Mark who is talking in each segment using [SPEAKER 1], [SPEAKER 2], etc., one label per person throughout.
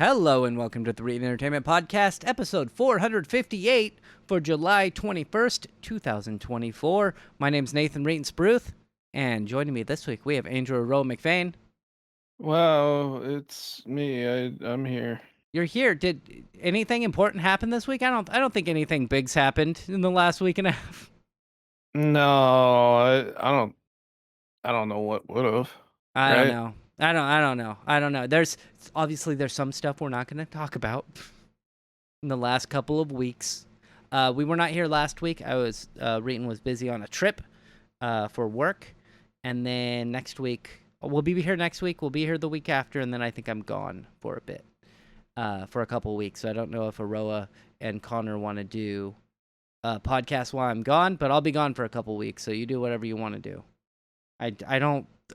[SPEAKER 1] Hello and welcome to the Reading Entertainment Podcast, episode 458 for July 21st, 2024. My name's Nathan Reeton Spruth, and joining me this week we have Andrew Rowe McFain.
[SPEAKER 2] Wow, it's me. I'm here.
[SPEAKER 1] You're here. Did anything important happen this week? I don't think anything big's happened in the last week and a half.
[SPEAKER 2] No, I don't know what would have.
[SPEAKER 1] I don't
[SPEAKER 2] Right?
[SPEAKER 1] know. I don't know. There's some stuff we're not going to talk about in the last couple of weeks. We were not here last week. Reeton was busy on a trip for work, and then next week we'll be here next week. We'll be here the week after, and then I think I'm gone for a bit, for a couple weeks. So I don't know if Aroa and Connor want to do a podcast while I'm gone, but I'll be gone for a couple weeks. So you do whatever you want to do.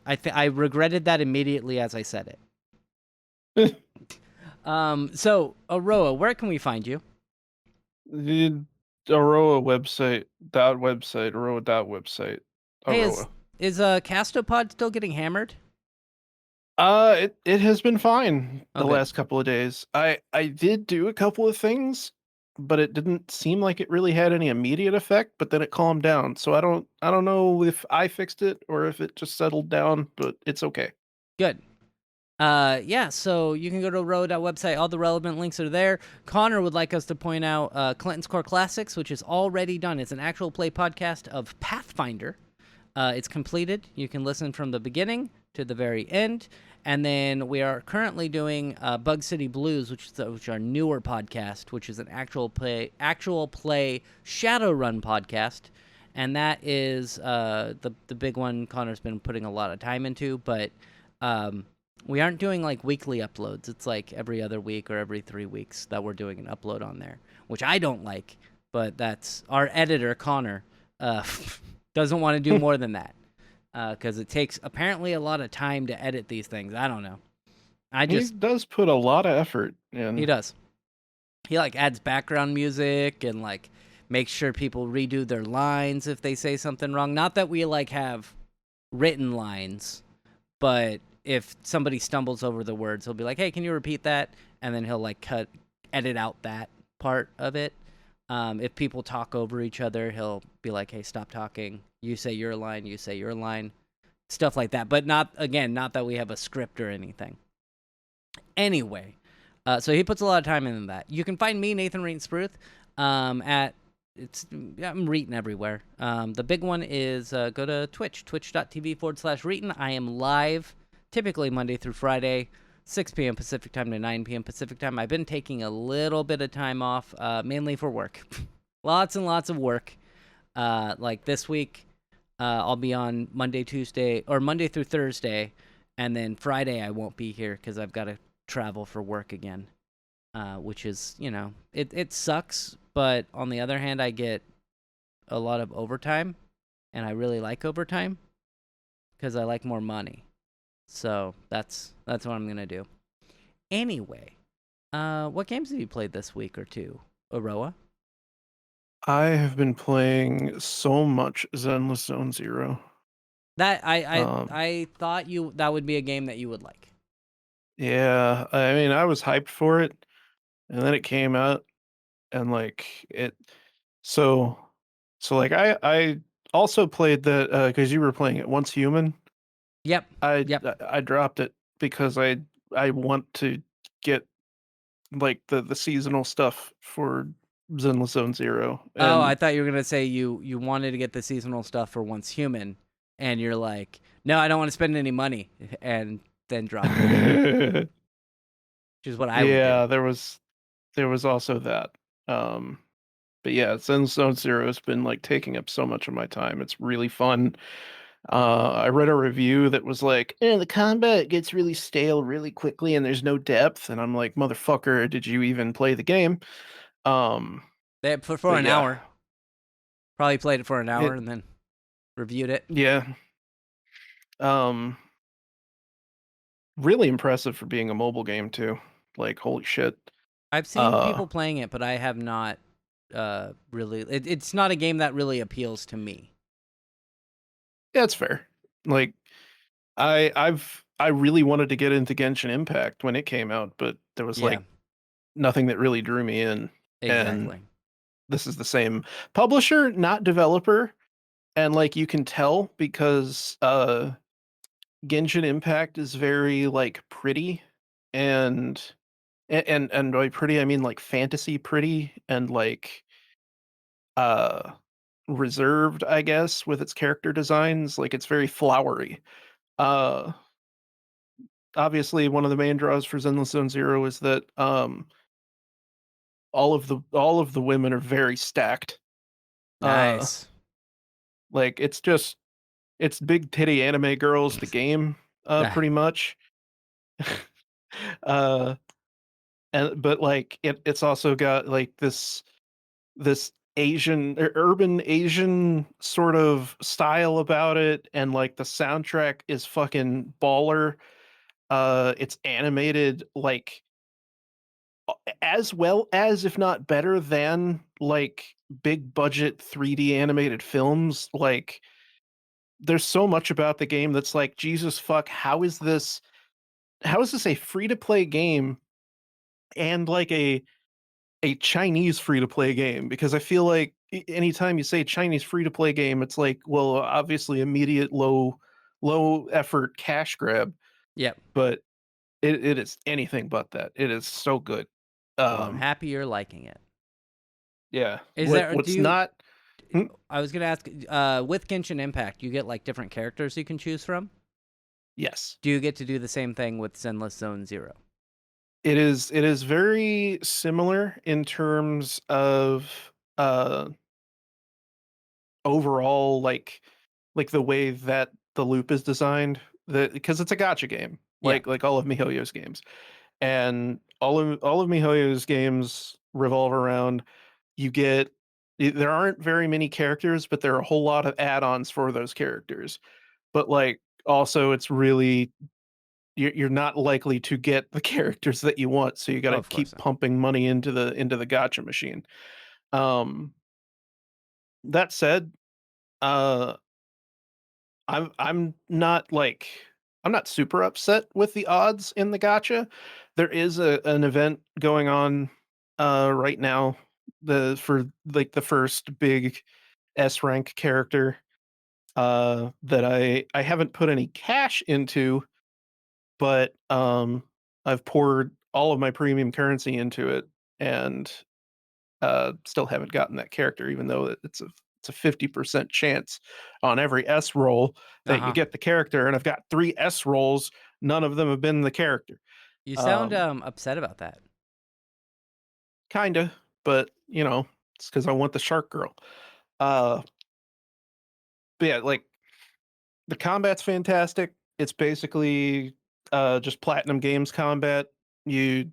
[SPEAKER 1] I regretted that immediately as I said it. So Aroa, where can we find you?
[SPEAKER 2] The Aroa website, Aroa.website.
[SPEAKER 1] Hey,
[SPEAKER 2] Aroa.
[SPEAKER 1] is Castopod still getting hammered?
[SPEAKER 2] It has been fine the
[SPEAKER 1] Okay.
[SPEAKER 2] last couple of days. I did do a couple of things, but it didn't seem like it really had any immediate effect, but then it calmed down. So I don't know if I fixed it or if it just settled down, but it's okay.
[SPEAKER 1] Good. Yeah, so you can go to Row.website. All the relevant links are there. Connor would like us to point out Clinton's Core Classics, which is already done. It's an actual play podcast of Pathfinder. It's completed. You can listen from the beginning to the very end. And then we are currently doing Bug City Blues, which is our newer podcast, which is an actual play Shadowrun podcast. And that is the big one Connor's been putting a lot of time into, but we aren't doing like weekly uploads. It's like every other week or every 3 weeks that we're doing an upload on there, which I don't like, but that's our editor, Connor, doesn't want to do more than that because it takes apparently a lot of time to edit these things. I don't know.
[SPEAKER 2] He does put a lot of effort in.
[SPEAKER 1] He does. He like adds background music and like makes sure people redo their lines if they say something wrong. Not that we like have written lines, but if somebody stumbles over the words, he'll be like, "Hey, can you repeat that?" And then he'll like edit out that part of it. If people talk over each other, he'll be like, "Hey, stop talking. You say your line. You say your line." Stuff like that. But not that we have a script or anything. Anyway, so he puts a lot of time into that. You can find me, Nathan Reeton Spruth, I'm Reeton everywhere. The big one is go to Twitch, twitch.tv/Reeton. I am live typically Monday through Friday, 6 p.m. Pacific time to 9 p.m. Pacific time. I've been taking a little bit of time off, mainly for work. Lots and lots of work. Like this week, I'll be on Monday through Thursday, and then Friday I won't be here because I've got to travel for work again, which is, it sucks. But on the other hand, I get a lot of overtime, and I really like overtime because I like more money. So that's what I'm going to do. Anyway, what games have you played this week or two, Aroa?
[SPEAKER 2] I have been playing so much Zenless Zone Zero.
[SPEAKER 1] That I thought that would be a game that you would like.
[SPEAKER 2] Yeah, I mean, I was hyped for it, and then it came out, and like it. So, like I also played that because you were playing it Once Human.
[SPEAKER 1] Yep.
[SPEAKER 2] I dropped it because I want to get like the seasonal stuff for Zenless Zone Zero,
[SPEAKER 1] Oh, I
[SPEAKER 2] and
[SPEAKER 1] thought you were gonna say you wanted to get the seasonal stuff for Once Human, and you're like, no, I don't want to spend any money, and then drop it, which is what I would do.
[SPEAKER 2] yeah, there was also that. Um, but yeah, Zenless Zone Zero has been like taking up so much of my time. It's really fun. I read a review that was like, the combat gets really stale really quickly and there's no depth. And I'm like, motherfucker, did you even play the game?
[SPEAKER 1] They for
[SPEAKER 2] But
[SPEAKER 1] an
[SPEAKER 2] yeah,
[SPEAKER 1] hour, probably played it for an hour
[SPEAKER 2] it,
[SPEAKER 1] and then reviewed it.
[SPEAKER 2] yeah, um, really impressive for being a mobile game too. Like, holy shit.
[SPEAKER 1] I've seen
[SPEAKER 2] Uh,
[SPEAKER 1] people playing it, but I have not really. It's not a game that really appeals to me.
[SPEAKER 2] yeah, it's fair. Like, I've I really wanted to get into Genshin Impact when it came out, but there was
[SPEAKER 1] Yeah,
[SPEAKER 2] like nothing that really drew me in. And
[SPEAKER 1] exactly.
[SPEAKER 2] this is the same publisher, not developer, and like you can tell because Genshin Impact is very like pretty and and by pretty I mean like fantasy pretty and like uh reserved, I guess, with its character designs. Like it's very flowery. Uh Obviously one of the main draws for Zenless Zone Zero is that all of the women are very stacked. Uh
[SPEAKER 1] Nice.
[SPEAKER 2] like it's big titty anime girls the game
[SPEAKER 1] Ah,
[SPEAKER 2] pretty much. uh and but like it's also got like this Asian urban Asian sort of style about it, and like the soundtrack is fucking baller. It's animated like as well as, if not better than, like big budget 3D animated films. Like there's so much about the game that's like, Jesus fuck, how is this a free to play game and like a Chinese free to play game? Because I feel like anytime you say Chinese free to play game, it's like, well, obviously immediate low effort cash grab,
[SPEAKER 1] yep.
[SPEAKER 2] but it is anything but that. It is so good.
[SPEAKER 1] Well, I'm
[SPEAKER 2] Um,
[SPEAKER 1] happy you're liking it.
[SPEAKER 2] yeah.
[SPEAKER 1] Is there? Do
[SPEAKER 2] What's
[SPEAKER 1] you?
[SPEAKER 2] not? Hmm?
[SPEAKER 1] I was gonna ask. With Genshin Impact, you get like different characters you can choose from.
[SPEAKER 2] Yes,
[SPEAKER 1] Do you get to do the same thing with Zenless Zone Zero?
[SPEAKER 2] it is. It is very similar in terms of uh overall like the way that the loop is designed. That because it's a gotcha game,
[SPEAKER 1] Yeah.
[SPEAKER 2] like all of MiHoYo's games, and all of MiHoYo's games revolve around you get. There aren't very many characters, but there are a whole lot of add-ons for those characters. But like also, it's really you're not likely to get the characters that you want, so you got
[SPEAKER 1] Oh,
[SPEAKER 2] to
[SPEAKER 1] of course
[SPEAKER 2] keep
[SPEAKER 1] not.
[SPEAKER 2] pumping money into the gotcha machine. Um, that said, uh, I'm not like I'm not super upset with the odds in the gotcha. There is an event going on right now for like the first big S rank character that I haven't put any cash into, but I've poured all of my premium currency into it and still haven't gotten that character, even though it's a 50% chance on every S roll
[SPEAKER 1] Uh
[SPEAKER 2] that you
[SPEAKER 1] huh.
[SPEAKER 2] get the character, and I've got 3 S rolls, none of them have been the character.
[SPEAKER 1] You sound
[SPEAKER 2] Um,
[SPEAKER 1] upset about that.
[SPEAKER 2] Kinda, but it's because I want the shark girl. Uh, but yeah, like the combat's fantastic. It's basically just platinum games combat. You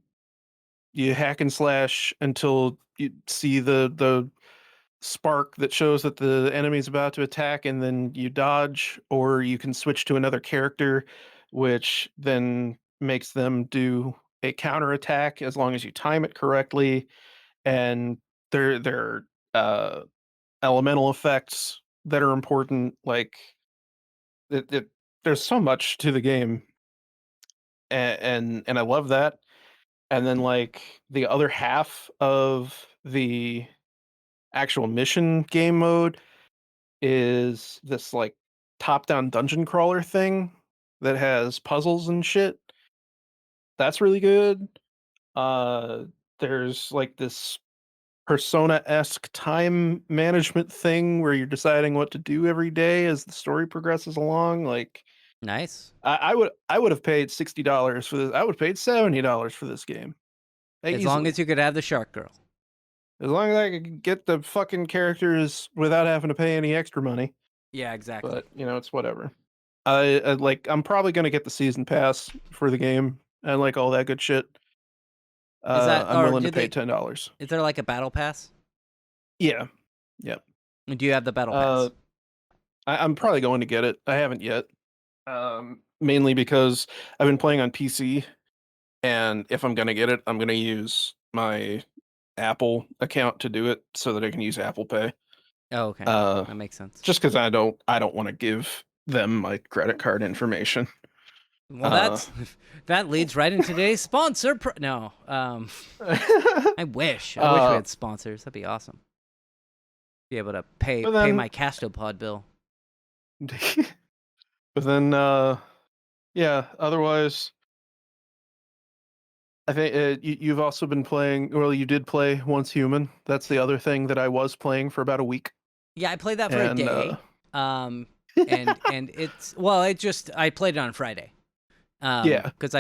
[SPEAKER 2] you hack and slash until you see the spark that shows that the enemy is about to attack, and then you dodge, or you can switch to another character, which then makes them do a counter attack as long as you time it correctly. And there are elemental effects that are important. Like there's so much to the game, and I love that. And then like the other half of the actual mission game mode is this like top-down dungeon crawler thing that has puzzles and shit. That's really good. Uh there's like this persona-esque time management thing where you're deciding what to do every day as the story progresses along. Like
[SPEAKER 1] Nice.
[SPEAKER 2] I would have paid $60 for this. I would have paid $70 for this game.
[SPEAKER 1] As long
[SPEAKER 2] Easily.
[SPEAKER 1] as you could have the shark girl.
[SPEAKER 2] As long as I could get the fucking characters without having to pay any extra money.
[SPEAKER 1] Yeah, exactly.
[SPEAKER 2] But it's whatever. I'm probably gonna get the season pass for the game and like all that good shit.
[SPEAKER 1] Is that
[SPEAKER 2] I'm
[SPEAKER 1] or
[SPEAKER 2] willing to
[SPEAKER 1] did
[SPEAKER 2] pay
[SPEAKER 1] they?
[SPEAKER 2] $10.
[SPEAKER 1] Is there like a battle pass?
[SPEAKER 2] Yeah, yeah.
[SPEAKER 1] Do you have the battle
[SPEAKER 2] Uh,
[SPEAKER 1] pass?
[SPEAKER 2] I'm probably going to get it. I haven't yet. Mainly because I've been playing on PC, and if I'm gonna get it, I'm gonna use my Apple account to do it so that I can use Apple Pay.
[SPEAKER 1] Oh, okay.
[SPEAKER 2] Uh,
[SPEAKER 1] That makes sense.
[SPEAKER 2] just because I don't want to give them my credit card information.
[SPEAKER 1] Well, that leads right into today's sponsor. No, I wish we had sponsors. That'd be awesome. Be able to pay my Castopod bill.
[SPEAKER 2] But then, yeah. Otherwise, I think you've also been playing. Well, you did play Once Human. That's the other thing that I was playing for about a week.
[SPEAKER 1] Yeah, I played that for a day. And it's I played it on Friday.
[SPEAKER 2] Yeah,
[SPEAKER 1] because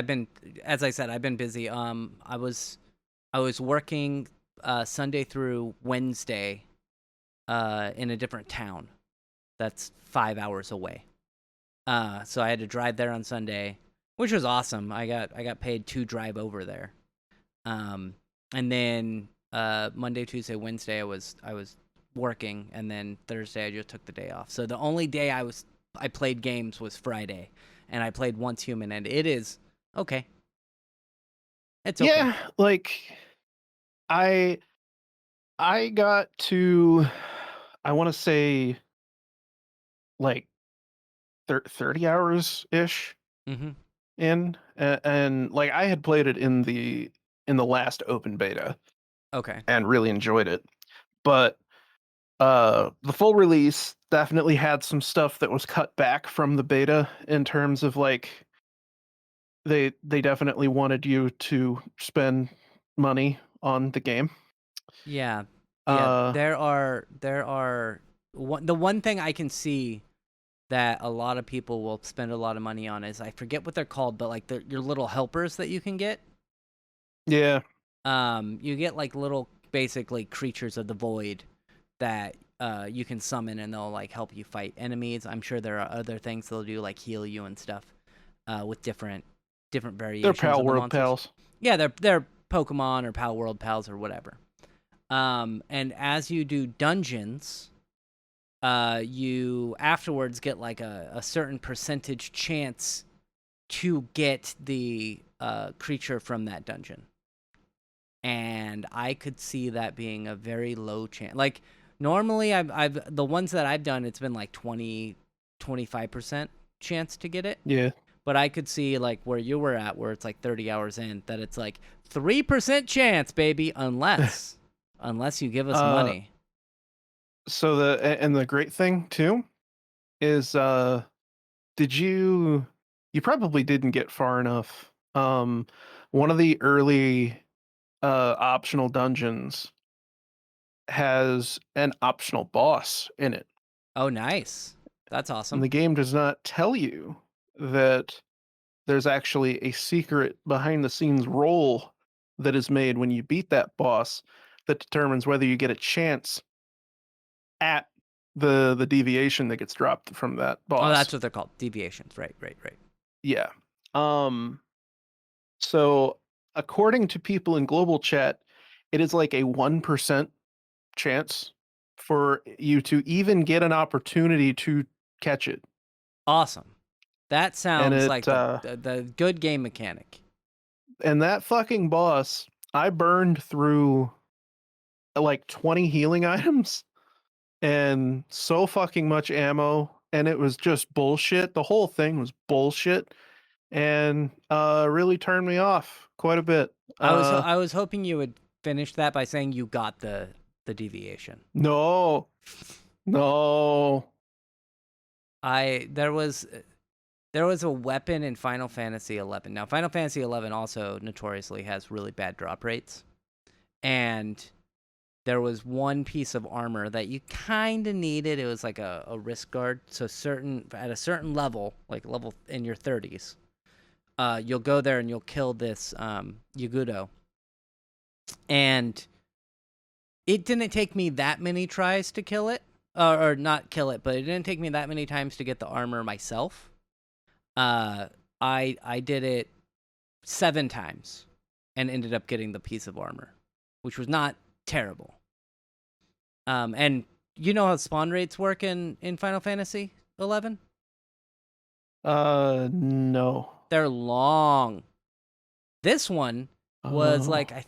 [SPEAKER 1] as I said, I've been busy. I was working Sunday through Wednesday in a different town that's 5 hours away. So I had to drive there on Sunday, which was awesome. I got paid to drive over there. And then Monday, Tuesday, Wednesday I was working, and then Thursday I just took the day off. So the only day I played games was Friday, and I played Once Human, and it is okay. It's okay.
[SPEAKER 2] Yeah, like I got to, I want to say like 30 hours ish in, and like I had played it in the last open beta.
[SPEAKER 1] Okay.
[SPEAKER 2] And really enjoyed it. But the full release definitely had some stuff that was cut back from the beta in terms of like they definitely wanted you to spend money on the game.
[SPEAKER 1] Yeah. Yeah, there are the one thing I can see that a lot of people will spend a lot of money on is, I forget what they're called, but like your little helpers that you can get.
[SPEAKER 2] Yeah.
[SPEAKER 1] You get like little basically creatures of the void that you can summon, and they'll like help you fight enemies. I'm sure there are other things they'll do, like heal you and stuff, with different variations.
[SPEAKER 2] They're Pal
[SPEAKER 1] of the
[SPEAKER 2] World
[SPEAKER 1] monsters.
[SPEAKER 2] Pals.
[SPEAKER 1] Yeah, they're Pokemon or Pal World Pals or whatever. And as you do dungeons, you afterwards get like a certain percentage chance to get the creature from that dungeon. And I could see that being a very low chance. Like normally I've the ones that I've done, it's been like 20-25% chance to get it.
[SPEAKER 2] Yeah.
[SPEAKER 1] But I could see like where you were at, where it's like 30 hours in, that it's like 3% chance, baby, unless you give us money.
[SPEAKER 2] So the great thing too is you probably didn't get far enough. One of the early optional dungeons has an optional boss in it.
[SPEAKER 1] Oh, nice. That's awesome.
[SPEAKER 2] And the game does not tell you that there's actually a secret behind the scenes roll that is made when you beat that boss that determines whether you get a chance at the deviation that gets dropped from that boss.
[SPEAKER 1] Oh, that's what they're called. Deviations. Right.
[SPEAKER 2] Yeah. So according to people in global chat, it is like a 1% chance for you to even get an opportunity to catch it.
[SPEAKER 1] Awesome. That sounds like the good game mechanic.
[SPEAKER 2] And that fucking boss, I burned through like 20 healing items and so fucking much ammo, and it was just bullshit. The whole thing was bullshit, and really turned me off quite a bit.
[SPEAKER 1] I was hoping you would finish that by saying you got the deviation.
[SPEAKER 2] No.
[SPEAKER 1] There was a weapon in Final Fantasy XI. Now, Final Fantasy XI also notoriously has really bad drop rates, and there was one piece of armor that you kind of needed. It was like a wrist guard. So at a certain level, like level in your 30s, you'll go there and you'll kill this Yagudo. And it didn't take me that many tries to kill it, or not kill it, but it didn't take me that many times to get the armor myself. I did it 7 times and ended up getting the piece of armor, which was not terrible. And you know how spawn rates work in Final Fantasy 11?
[SPEAKER 2] No.
[SPEAKER 1] They're long. This one was like I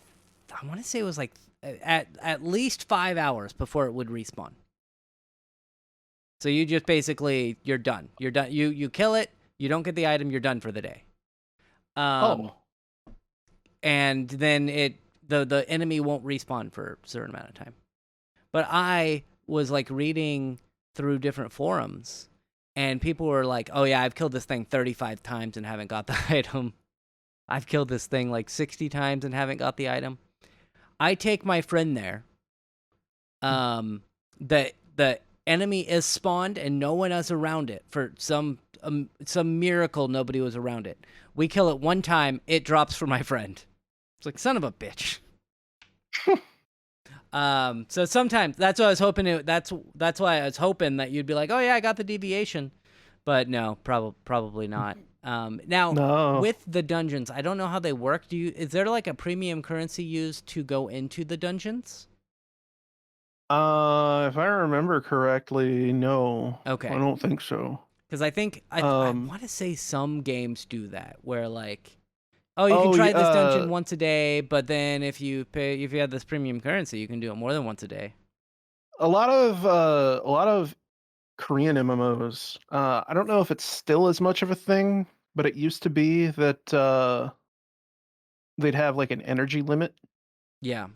[SPEAKER 1] want to say it was like at least 5 hours before it would respawn. So you just basically you're done. You kill it, You don't get the item, you're done for the day.
[SPEAKER 2] Oh.
[SPEAKER 1] And then the enemy won't respawn for a certain amount of time. But I was like reading through different forums, and people were like, "Oh yeah, I've killed this thing 35 times and haven't got the item. I've killed this thing like 60 times and haven't got the item." I take my friend there. The enemy is spawned and no one is around it for some miracle. Nobody was around it. We kill it one time, it drops for my friend. It's like, son of a bitch. So sometimes that's what I was hoping. That's why I was hoping that you'd be like, oh yeah, I got the deviation, but no, probably not. Now
[SPEAKER 2] No.
[SPEAKER 1] with the dungeons, I don't know how they work. Is there like a premium currency used to go into the dungeons?
[SPEAKER 2] If I remember correctly, no.
[SPEAKER 1] Okay.
[SPEAKER 2] I don't think so.
[SPEAKER 1] Because I think I want to say some games do that, where like, oh, you
[SPEAKER 2] Oh,
[SPEAKER 1] can try this dungeon once a day, but then if you have this premium currency, you can do it more than once a day.
[SPEAKER 2] a lot of Korean MMOs. I don't know if it's still as much of a thing, but it used to be that they'd have like an energy limit,
[SPEAKER 1] Yeah.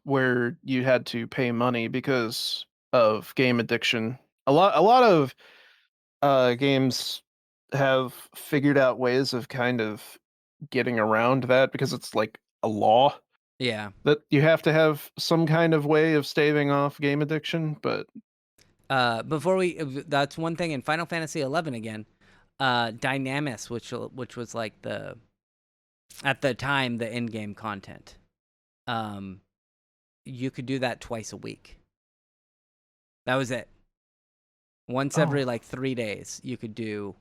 [SPEAKER 2] where you had to pay money because of game addiction. A lot of games have figured out ways of kind of getting around that because it's like a law
[SPEAKER 1] Yeah.
[SPEAKER 2] that you have to have some kind of way of staving off game addiction, but
[SPEAKER 1] That's one thing in Final Fantasy 11 again. Dynamis, which was like at the time the in-game content. You could do that twice a week. That was it. Once every like 3 days, you could do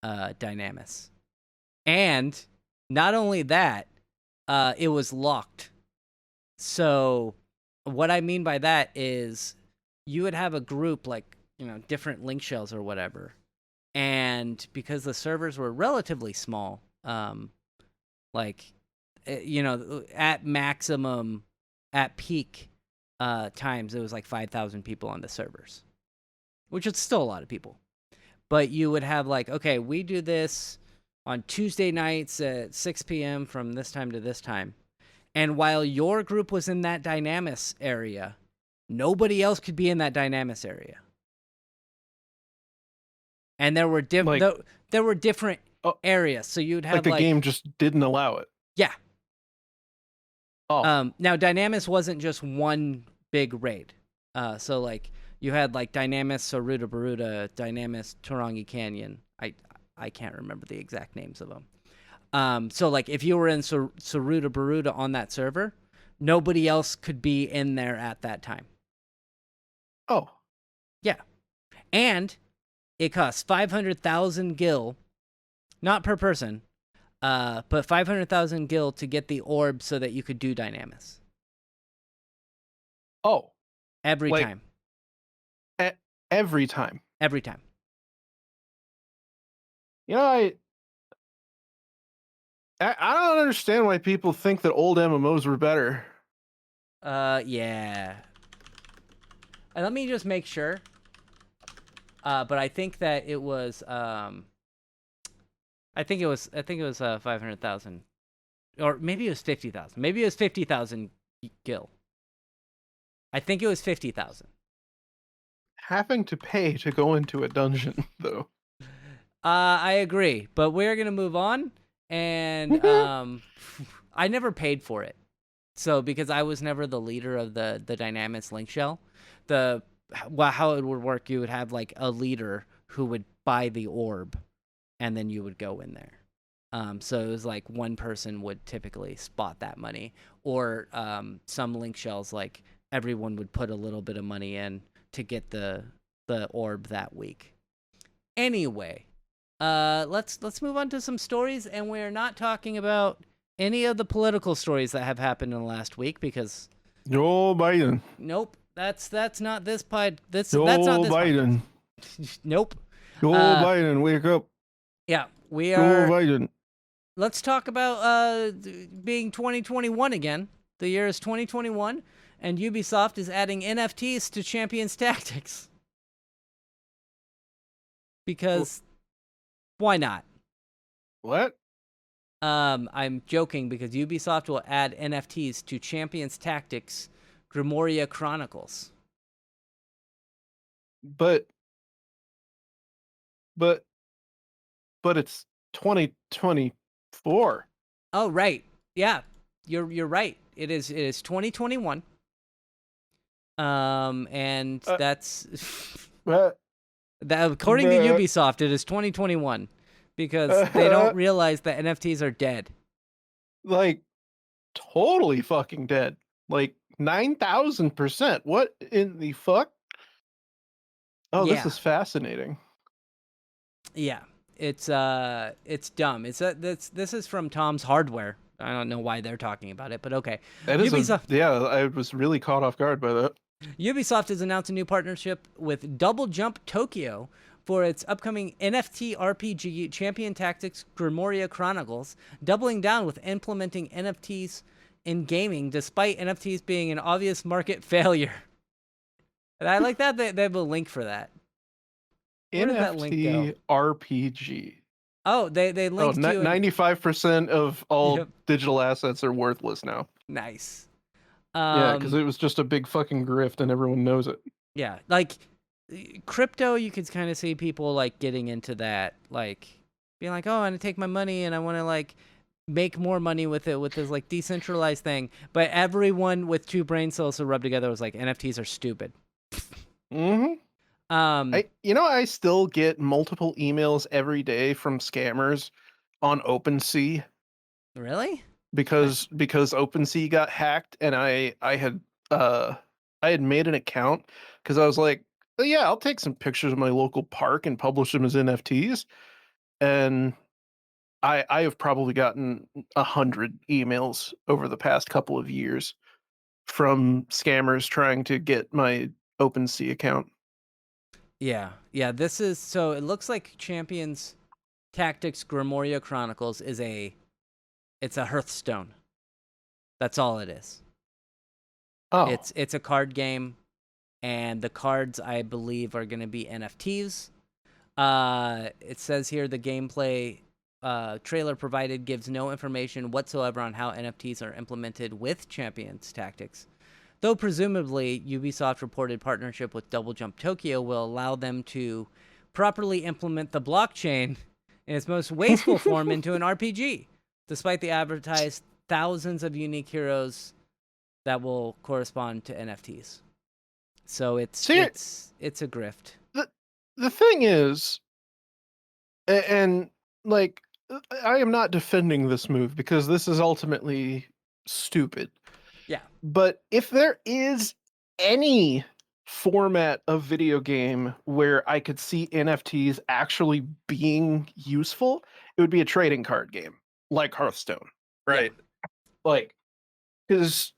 [SPEAKER 1] Dynamis. And not only that, it was locked. So what I mean by that is you would have a group like, different link shells or whatever. And because the servers were relatively small, like, at maximum, at peak times, it was like 5,000 people on the servers, which is still a lot of people. But you would have like, okay, we do this on Tuesday nights at 6 p.m. from this time to this time. And while your group was in that Dynamis area, nobody else could be in that Dynamis area. And there were different areas, so you'd have
[SPEAKER 2] like the game just didn't allow it.
[SPEAKER 1] Yeah.
[SPEAKER 2] Oh.
[SPEAKER 1] Now Dynamis wasn't just one big raid. So like you had like Dynamis Saruta Baruta, Dynamis Turangi Canyon. I can't remember the exact names of them. So like if you were in Saruta Baruta on that server, nobody else could be in there at that time.
[SPEAKER 2] Oh.
[SPEAKER 1] Yeah. And it costs 500,000 gil, not per person, but 500,000 gil to get the orb so that you could do Dynamis.
[SPEAKER 2] Oh.
[SPEAKER 1] Every time.
[SPEAKER 2] Every time.
[SPEAKER 1] Every time.
[SPEAKER 2] I don't understand why people think that old MMOs were better.
[SPEAKER 1] Yeah. And let me just make sure. But I think that it was I think it was 500,000, or maybe it was 50,000. Maybe it was 50,000 gil. I think it was 50,000.
[SPEAKER 2] Having to pay to go into a dungeon, though.
[SPEAKER 1] I agree, but we're gonna move on, and I never paid for it, so because I was never the leader of the Dynamis link shell, how it would work, you would have like a leader who would buy the orb, and then you would go in there. So it was like one person would typically spot that money, or some link shells, like everyone would put a little bit of money in to get the orb that week. Anyway, let's move on to some stories, and we're not talking about any of the political stories that have happened in the last week because
[SPEAKER 2] Joe Biden.
[SPEAKER 1] Nope, that's not this pod. That's
[SPEAKER 2] Joe
[SPEAKER 1] not this
[SPEAKER 2] Biden.
[SPEAKER 1] Nope.
[SPEAKER 2] Joe Biden, wake up.
[SPEAKER 1] Yeah, we
[SPEAKER 2] Joe
[SPEAKER 1] are.
[SPEAKER 2] Biden.
[SPEAKER 1] Let's talk about being 2021 again. The year is 2021, and Ubisoft is adding NFTs to Champions Tactics. Because Why not?
[SPEAKER 2] What?
[SPEAKER 1] I'm joking because Ubisoft will add NFTs to Champions Tactics Grimoria Chronicles.
[SPEAKER 2] But but but it's 2024.
[SPEAKER 1] Oh, right. Yeah. You're right. It is 2021. And
[SPEAKER 2] Uh,
[SPEAKER 1] that's
[SPEAKER 2] uh,
[SPEAKER 1] that according to
[SPEAKER 2] uh,
[SPEAKER 1] Ubisoft, it is 2021 because they don't realize that NFTs are dead.
[SPEAKER 2] like totally fucking dead. Like 9,000%. What in the fuck? Oh, this
[SPEAKER 1] Yeah.
[SPEAKER 2] is fascinating.
[SPEAKER 1] Yeah. It's dumb. This is from Tom's Hardware. I don't know why they're talking about it, but okay.
[SPEAKER 2] That is
[SPEAKER 1] Ubisoft
[SPEAKER 2] I was really caught off guard by that.
[SPEAKER 1] Ubisoft has announced a new partnership with Double Jump Tokyo for its upcoming NFT RPG Champion Tactics Grimoria Chronicles, doubling down with implementing NFTs in gaming despite NFTs being an obvious market failure. And I like that they have a link for that. Where did that link go?
[SPEAKER 2] NFT RPG.
[SPEAKER 1] Oh, they
[SPEAKER 2] Oh,
[SPEAKER 1] linked to
[SPEAKER 2] 95% of all
[SPEAKER 1] Yep.
[SPEAKER 2] digital assets are worthless now.
[SPEAKER 1] Nice.
[SPEAKER 2] Yeah, because it was just a big fucking grift and everyone knows it.
[SPEAKER 1] Yeah, like crypto, you could kind of see people like getting into that, like being like, "Oh, I want to take my money and I want to like make more money with it with this like decentralized thing." But everyone with two brain cells to rub together was like, "NFTs are stupid."
[SPEAKER 2] Mm-hmm.
[SPEAKER 1] Um,
[SPEAKER 2] I still get multiple emails every day from scammers on OpenSea
[SPEAKER 1] really?
[SPEAKER 2] because OpenSea got hacked and uh I had made an account because I was like, oh, yeah, I'll take some pictures of my local park and publish them as NFTs. And I have probably gotten 100 emails over the past couple of years from scammers trying to get my OpenSea account.
[SPEAKER 1] Yeah, yeah. This is so. It looks like Champions Tactics Grimoria Chronicles is it's a Hearthstone. That's all it is.
[SPEAKER 2] Oh,
[SPEAKER 1] It's a card game, and the cards I believe are going to be NFTs. It says here the gameplay trailer provided gives no information whatsoever on how NFTs are implemented with Champions Tactics. Though presumably Ubisoft reported partnership with Double Jump Tokyo will allow them to properly implement the blockchain in its most wasteful form into an RPG, despite the advertised thousands of unique heroes that will correspond to NFTs. So
[SPEAKER 2] see,
[SPEAKER 1] it's a grift.
[SPEAKER 2] the the thing is, and like, I am not defending this move because this is ultimately stupid.
[SPEAKER 1] Yeah.
[SPEAKER 2] But if there is any format of video game where I could see NFTs actually being useful, it would be a trading card game like Hearthstone,
[SPEAKER 1] Yeah.
[SPEAKER 2] right? Like, because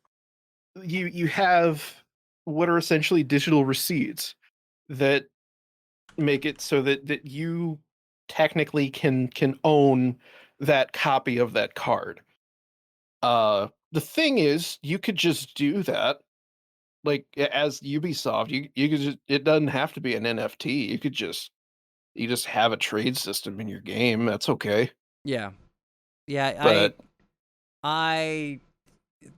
[SPEAKER 2] you have what are essentially digital receipts that make it so that you technically can own that copy of that card. The thing is, you could just do that like as Ubisoft. You could just, it doesn't have to be an NFT. You just have a trade system in your game. That's okay.
[SPEAKER 1] Yeah. Yeah,
[SPEAKER 2] But
[SPEAKER 1] I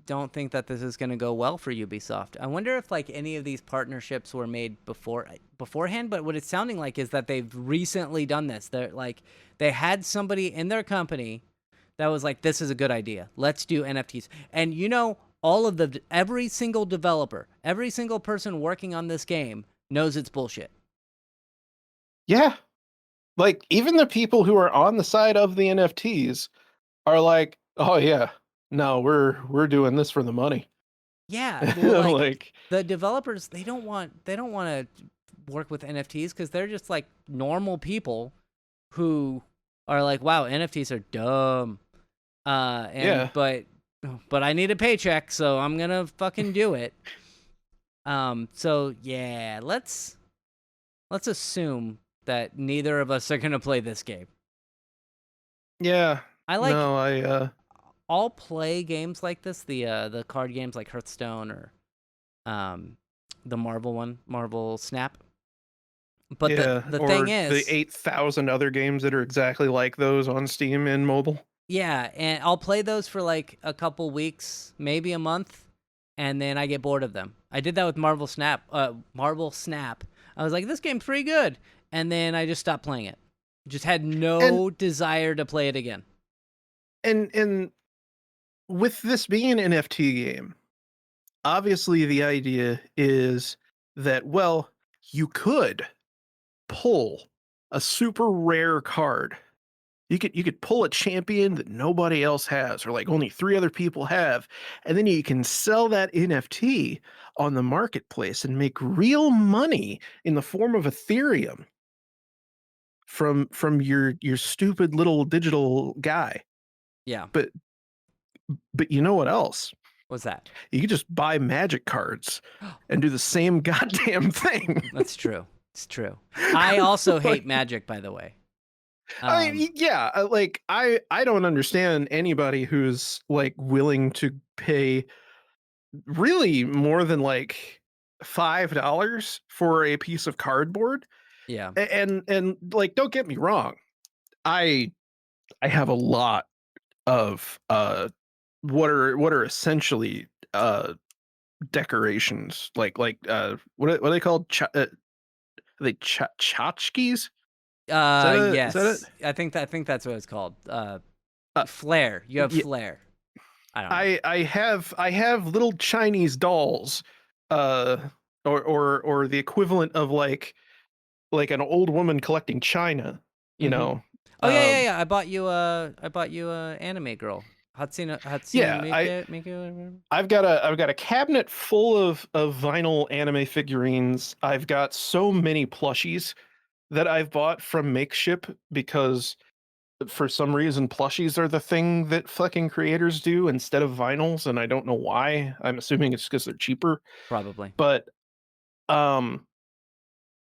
[SPEAKER 1] don't think that this is going to go well for Ubisoft. I wonder if like any of these partnerships were made beforehand, but what it's sounding like is that they've recently done this. They're like they had somebody in their company that was like, this is a good idea. Let's do NFTs. And every single developer, every single person working on this game knows it's bullshit.
[SPEAKER 2] yeah, like even the people who are on the side of the NFTs are like, oh yeah, no, we're doing this for the money.
[SPEAKER 1] Yeah, well, like
[SPEAKER 2] Like,
[SPEAKER 1] the developers, they don't want to work with NFTs because they're just like normal people who are like, wow, NFTs are dumb. And
[SPEAKER 2] yeah,
[SPEAKER 1] but I need a paycheck, so I'm gonna fucking do it. So yeah, let's assume that neither of us are gonna play this game.
[SPEAKER 2] yeah.
[SPEAKER 1] I like
[SPEAKER 2] No,
[SPEAKER 1] I'll play games like this, the card games like Hearthstone or um the Marvel one, Marvel Snap. But
[SPEAKER 2] Yeah,
[SPEAKER 1] the thing
[SPEAKER 2] or the
[SPEAKER 1] is,
[SPEAKER 2] 8,000 other games that are exactly like those on Steam and mobile.
[SPEAKER 1] yeah, and I'll play those for like a couple weeks, maybe a month, and then I get bored of them. I did that with Marvel Snap. Marvel Snap. I was like, this game's pretty good, and then I just stopped playing it. Just had
[SPEAKER 2] And
[SPEAKER 1] no desire to play it again.
[SPEAKER 2] and with this being an NFT game, obviously the idea is that, well, you could pull a super rare card. You could pull a champion that nobody else has, or like only 3 other people have, and then you can sell that NFT on the marketplace and make real money in the form of Ethereum from your stupid little digital guy.
[SPEAKER 1] Yeah,
[SPEAKER 2] But but you know what else?
[SPEAKER 1] what's that?
[SPEAKER 2] You could just buy magic cards and do the same goddamn thing.
[SPEAKER 1] That's true. It's true. I also hate
[SPEAKER 2] Like,
[SPEAKER 1] Magic, by the way.
[SPEAKER 2] I mean, yeah, like I don't understand anybody who's like willing to pay really more than like $5 for a piece of cardboard.
[SPEAKER 1] Yeah,
[SPEAKER 2] And like, don't get me wrong, I I have a lot of what are essentially decorations, like what are they called? Are they tchotchkes? Is that it?
[SPEAKER 1] yes. I think that's what it's called.
[SPEAKER 2] Uh,
[SPEAKER 1] Flair. You have
[SPEAKER 2] yeah,
[SPEAKER 1] flair. I don't know.
[SPEAKER 2] I have little Chinese dolls, uh, or the equivalent of like an old woman collecting china, you
[SPEAKER 1] Mm-hmm.
[SPEAKER 2] know.
[SPEAKER 1] Oh yeah, yeah,
[SPEAKER 2] Um,
[SPEAKER 1] yeah. I bought you a anime girl. Hatsune
[SPEAKER 2] yeah,
[SPEAKER 1] Miku.
[SPEAKER 2] I've got a cabinet full of vinyl anime figurines. I've got so many plushies that I've bought from Makeship because for some reason plushies are the thing that fucking creators do instead of vinyls, and I don't know why. I'm assuming it's because they're cheaper.
[SPEAKER 1] Probably.
[SPEAKER 2] But um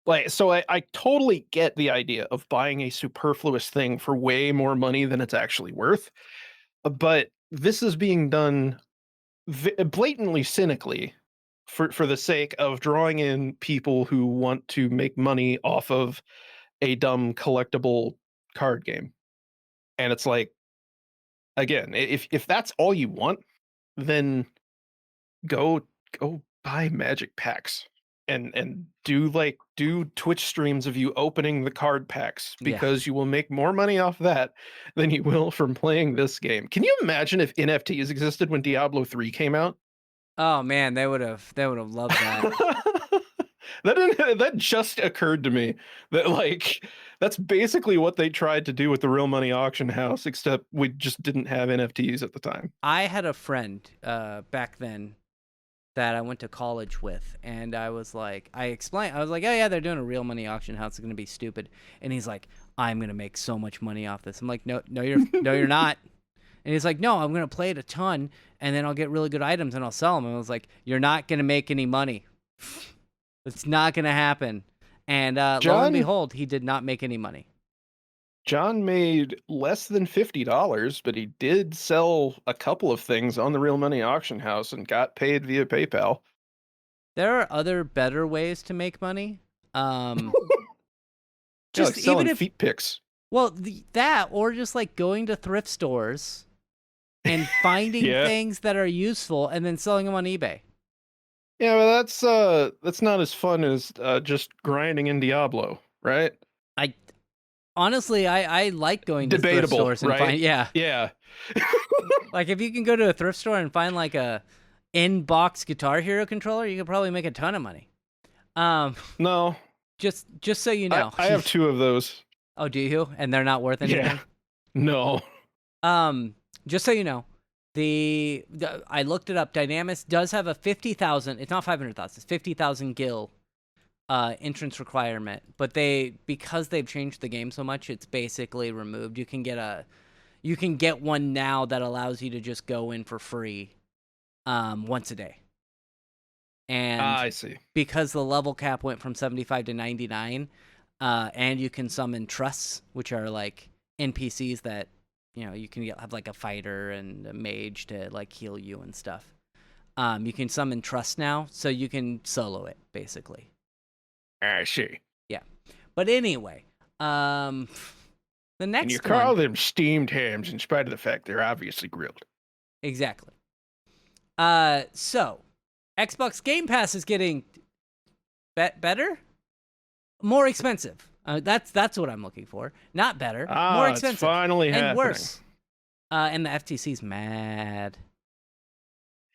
[SPEAKER 2] like, so I totally get the idea of buying a superfluous thing for way more money than it's actually worth. But this is being done blatantly cynically for the sake of drawing in people who want to make money off of a dumb collectible card game. And it's like, again, if that's all you want, then go go buy magic packs and do Twitch streams of you opening the card packs,
[SPEAKER 1] Yeah.
[SPEAKER 2] because you will make more money off that than you will from playing this game. Can you imagine if NFTs existed when Diablo 3 came out?
[SPEAKER 1] Oh man, they would have loved that.
[SPEAKER 2] That just occurred to me that like that's basically what they tried to do with the Real Money Auction House, except we just didn't have NFTs at the time.
[SPEAKER 1] I had a friend back then that I went to college with, and I was like, I explained, I was like, oh yeah, they're doing a real money auction house. It's gonna be stupid. And he's like, I'm gonna make so much money off this. I'm like, no, you're not. And he's like, no, I'm gonna play it a ton, and then I'll get really good items and I'll sell them. And I was like, you're not gonna make any money. It's not gonna happen. And lo and
[SPEAKER 2] John
[SPEAKER 1] behold, he did not make any money.
[SPEAKER 2] John made less than $50, but he did sell a couple of things on the Real Money Auction House and got paid via PayPal.
[SPEAKER 1] There are other better ways to make money. Um,
[SPEAKER 2] Yeah, like
[SPEAKER 1] just even
[SPEAKER 2] selling
[SPEAKER 1] if
[SPEAKER 2] feet pics.
[SPEAKER 1] Well, that or just like going to thrift stores and finding
[SPEAKER 2] Yeah.
[SPEAKER 1] things that are useful and then selling them on eBay.
[SPEAKER 2] Yeah, but that's not as fun as just grinding in Diablo, right?
[SPEAKER 1] I honestly, I like going to thrift
[SPEAKER 2] Debatable,
[SPEAKER 1] stores and
[SPEAKER 2] right?
[SPEAKER 1] find
[SPEAKER 2] Yeah.
[SPEAKER 1] like if you can go to a thrift store and find like a in-box Guitar Hero controller, you could probably make a ton of money. Um,
[SPEAKER 2] No,
[SPEAKER 1] just so you know.
[SPEAKER 2] I have 2 of those.
[SPEAKER 1] Oh, do you? And they're not worth anything?
[SPEAKER 2] Yeah. No.
[SPEAKER 1] Just so you know, I looked it up. Dynamis does have a 50,000. It's not 500,000. It's 50,000 gil entrance requirement, but because they've changed the game so much, it's basically removed. You can get one now that allows you to just go in for free once a day. And
[SPEAKER 2] I see.
[SPEAKER 1] because the level cap went from 75 to 99, and you can summon trusts, which are like NPCs that you can have like a fighter and a mage to like heal you and stuff. You can summon trust now, so you can solo it basically.
[SPEAKER 2] I see.
[SPEAKER 1] Yeah, But anyway, the
[SPEAKER 2] And you
[SPEAKER 1] next
[SPEAKER 2] call
[SPEAKER 1] one,
[SPEAKER 2] them steamed hams in spite of the fact they're obviously grilled.
[SPEAKER 1] exactly. So Xbox Game Pass is getting better, more expensive. That's what I'm looking for. Not better, more
[SPEAKER 2] It's
[SPEAKER 1] expensive,
[SPEAKER 2] finally
[SPEAKER 1] and
[SPEAKER 2] happening.
[SPEAKER 1] worse. And the FTC's mad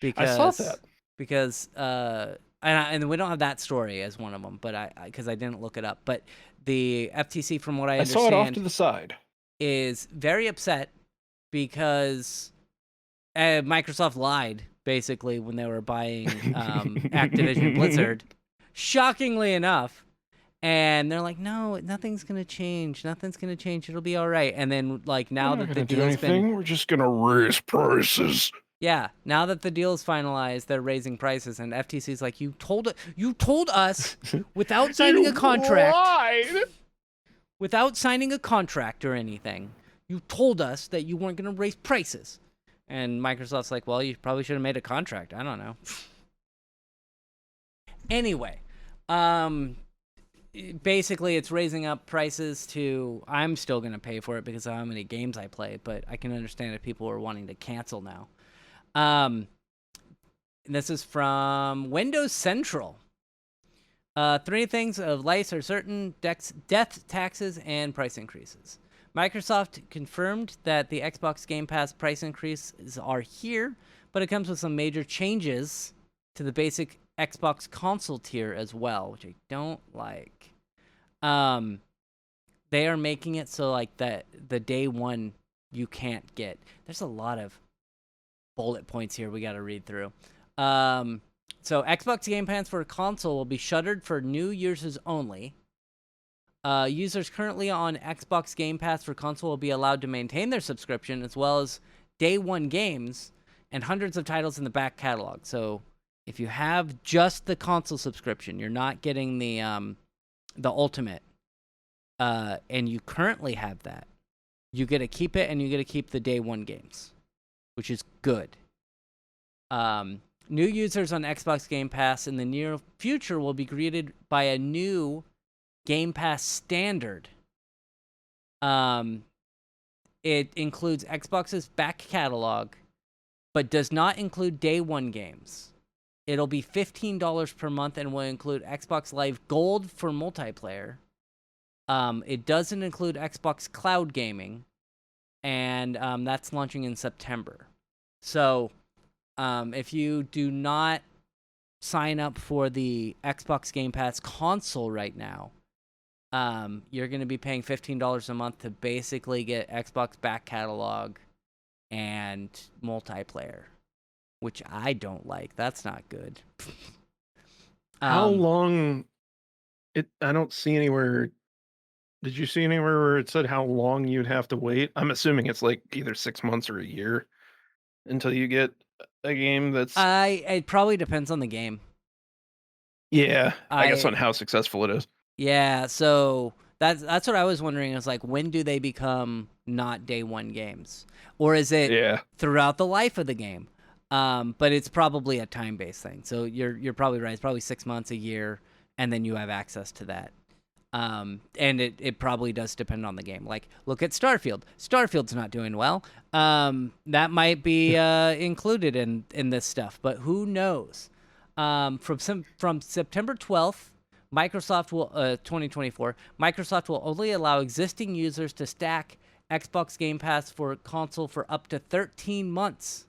[SPEAKER 1] because
[SPEAKER 2] I saw that.
[SPEAKER 1] And we don't have that story as one of them, but because I didn't look it up. But the FTC, from what I
[SPEAKER 2] I saw it off to
[SPEAKER 1] understand,
[SPEAKER 2] the side.
[SPEAKER 1] is very upset because Microsoft lied basically when they were buying Activision Blizzard. Shockingly enough. And they're like, no, nothing's gonna change. Nothing's gonna change. It'll be all right. And then, like, now that the deal's been,
[SPEAKER 2] we're just gonna raise prices.
[SPEAKER 1] yeah, now that the deal's finalized, they're raising prices. And FTC's like, you told us without signing a contract,
[SPEAKER 2] Lied.
[SPEAKER 1] without signing a contract or anything, you told us that you weren't gonna raise prices. And Microsoft's like, well, you probably should have made a contract. I don't know. Anyway, basically it's raising up prices to, I'm still going to pay for it because of how many games I play, but I can understand if people are wanting to cancel now. This is from Windows Central. 3 things of lice are certain: death, taxes, and price increases. Microsoft confirmed that the Xbox Game Pass price increases are here, but it comes with some major changes to the basic Xbox console tier as well, which I don't like. They are making it so like that the day one you can't get. There's a lot of bullet points here we got to read through. So Xbox Game Pass for console will be shuttered for new users only. Users currently on Xbox Game Pass for console will be allowed to maintain their subscription as well as day one games and hundreds of titles in the back catalog. So if you have just the console subscription, you're not getting the Ultimate, and you currently have that, you get to keep it, and you get to keep the day one games, which is good. New users on Xbox Game Pass in the near future will be greeted by a new Game Pass standard. It includes Xbox's back catalog, but does not include day one games. It'll be $15 per month and will include Xbox Live Gold for multiplayer. It doesn't include Xbox Cloud Gaming, and that's launching in September. So if you do not sign up for the Xbox Game Pass console right now, you're going to be paying $15 a month to basically get Xbox back catalog and multiplayer, which I don't like. That's not good.
[SPEAKER 2] How long? I don't see anywhere. Did you see anywhere where it said how long you'd have to wait? I'm assuming it's like either 6 months or a year until you get a game that's.
[SPEAKER 1] It probably depends on the game.
[SPEAKER 2] Yeah, I guess on how successful it is.
[SPEAKER 1] Yeah, so that's what I was wondering. Is like, when do they become not day one games, or is it throughout the life of the game? But it's probably a time-based thing. So you're probably right. It's probably 6 months, a year, and then you have access to that. And it probably does depend on the game. Like, look at Starfield. Starfield's not doing well. That might be included in this stuff, but who knows? From September 12th, Microsoft will 2024. Microsoft will only allow existing users to stack Xbox Game Pass for console for up to 13 months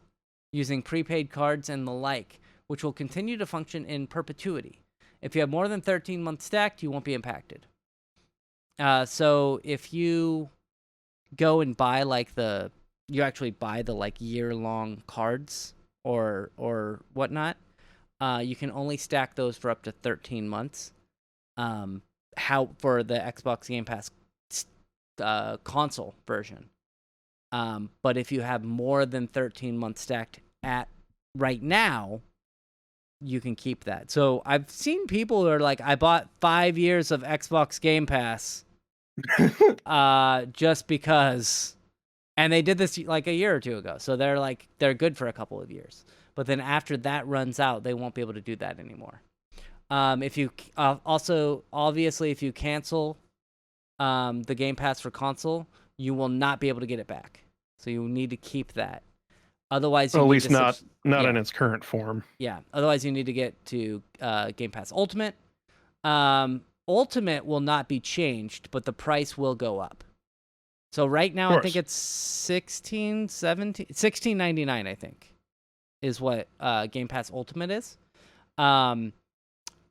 [SPEAKER 1] using prepaid cards and the like, which will continue to function in perpetuity. If you have more than 13 months stacked, you won't be impacted. So if you go and buy you actually buy the like year-long cards or whatnot, you can only stack those for up to 13 months. For the Xbox Game Pass console version. But if you have more than 13 months stacked at right now, you can keep that. So I've seen people who are like, I bought 5 years of Xbox Game Pass just because, and they did this like a year or two ago. So they're good for a couple of years. But then after that runs out, they won't be able to do that anymore. If you also, obviously, if you cancel the Game Pass for console, you will not be able to get it back. So you need to keep that. Otherwise, you
[SPEAKER 2] Well, at
[SPEAKER 1] need
[SPEAKER 2] least
[SPEAKER 1] to
[SPEAKER 2] not in
[SPEAKER 1] yeah,
[SPEAKER 2] its current form.
[SPEAKER 1] yeah. Otherwise, you need to get to Game Pass Ultimate. Ultimate will not be changed, but the price will go up. So right now,
[SPEAKER 2] Of
[SPEAKER 1] I think
[SPEAKER 2] course.
[SPEAKER 1] it's 16.99, I think, is what Game Pass Ultimate is.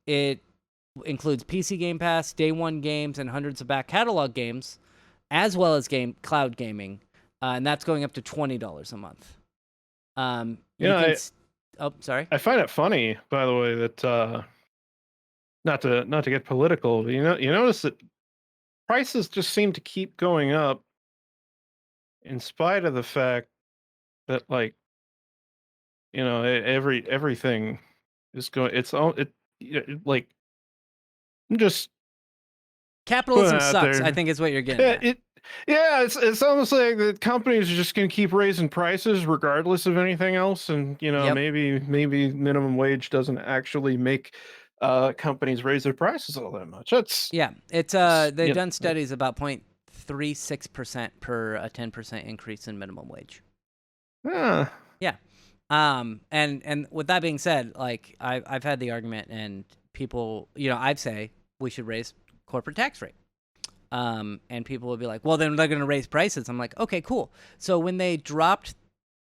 [SPEAKER 1] It includes PC Game Pass, Day One games, and hundreds of back catalog games, as well as cloud gaming, and that's going up to $20 a month.
[SPEAKER 2] You
[SPEAKER 1] You
[SPEAKER 2] know,
[SPEAKER 1] can.
[SPEAKER 2] I
[SPEAKER 1] Oh, sorry.
[SPEAKER 2] I find it funny, by the way, that not to get political, but you notice that prices just seem to keep going up in spite of the fact that like everything is going. It's all like I'm just putting it
[SPEAKER 1] Capitalism
[SPEAKER 2] out
[SPEAKER 1] sucks, I
[SPEAKER 2] there.
[SPEAKER 1] think is what you're getting
[SPEAKER 2] Yeah,
[SPEAKER 1] at.
[SPEAKER 2] it's almost like the companies are just going to keep raising prices regardless of anything else, and
[SPEAKER 1] Yep.
[SPEAKER 2] maybe minimum wage doesn't actually make companies raise their prices all that much.
[SPEAKER 1] Yeah. It's
[SPEAKER 2] It's
[SPEAKER 1] they've done studies about 0.36% per a 10% increase in minimum wage.
[SPEAKER 2] ah,
[SPEAKER 1] Yeah. And with that being said, like I've had the argument and people, I'd say we should raise corporate tax rate. And people will be like, well, then they're going to raise prices. I'm like, okay, cool. So when they dropped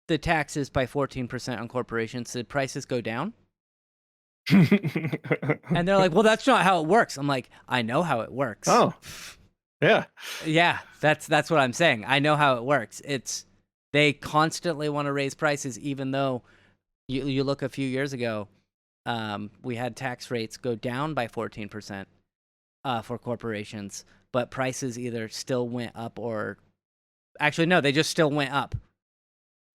[SPEAKER 1] the taxes by 14% on corporations, did prices go down? And they're like, well, that's not how it works. I'm like, I know how it works.
[SPEAKER 2] oh yeah.
[SPEAKER 1] Yeah, that's what I'm saying. I know how it works. It's they constantly want to raise prices, even though you look a few years ago, we had tax rates go down by 14% for corporations, but prices either still went up or actually no, they just still went up.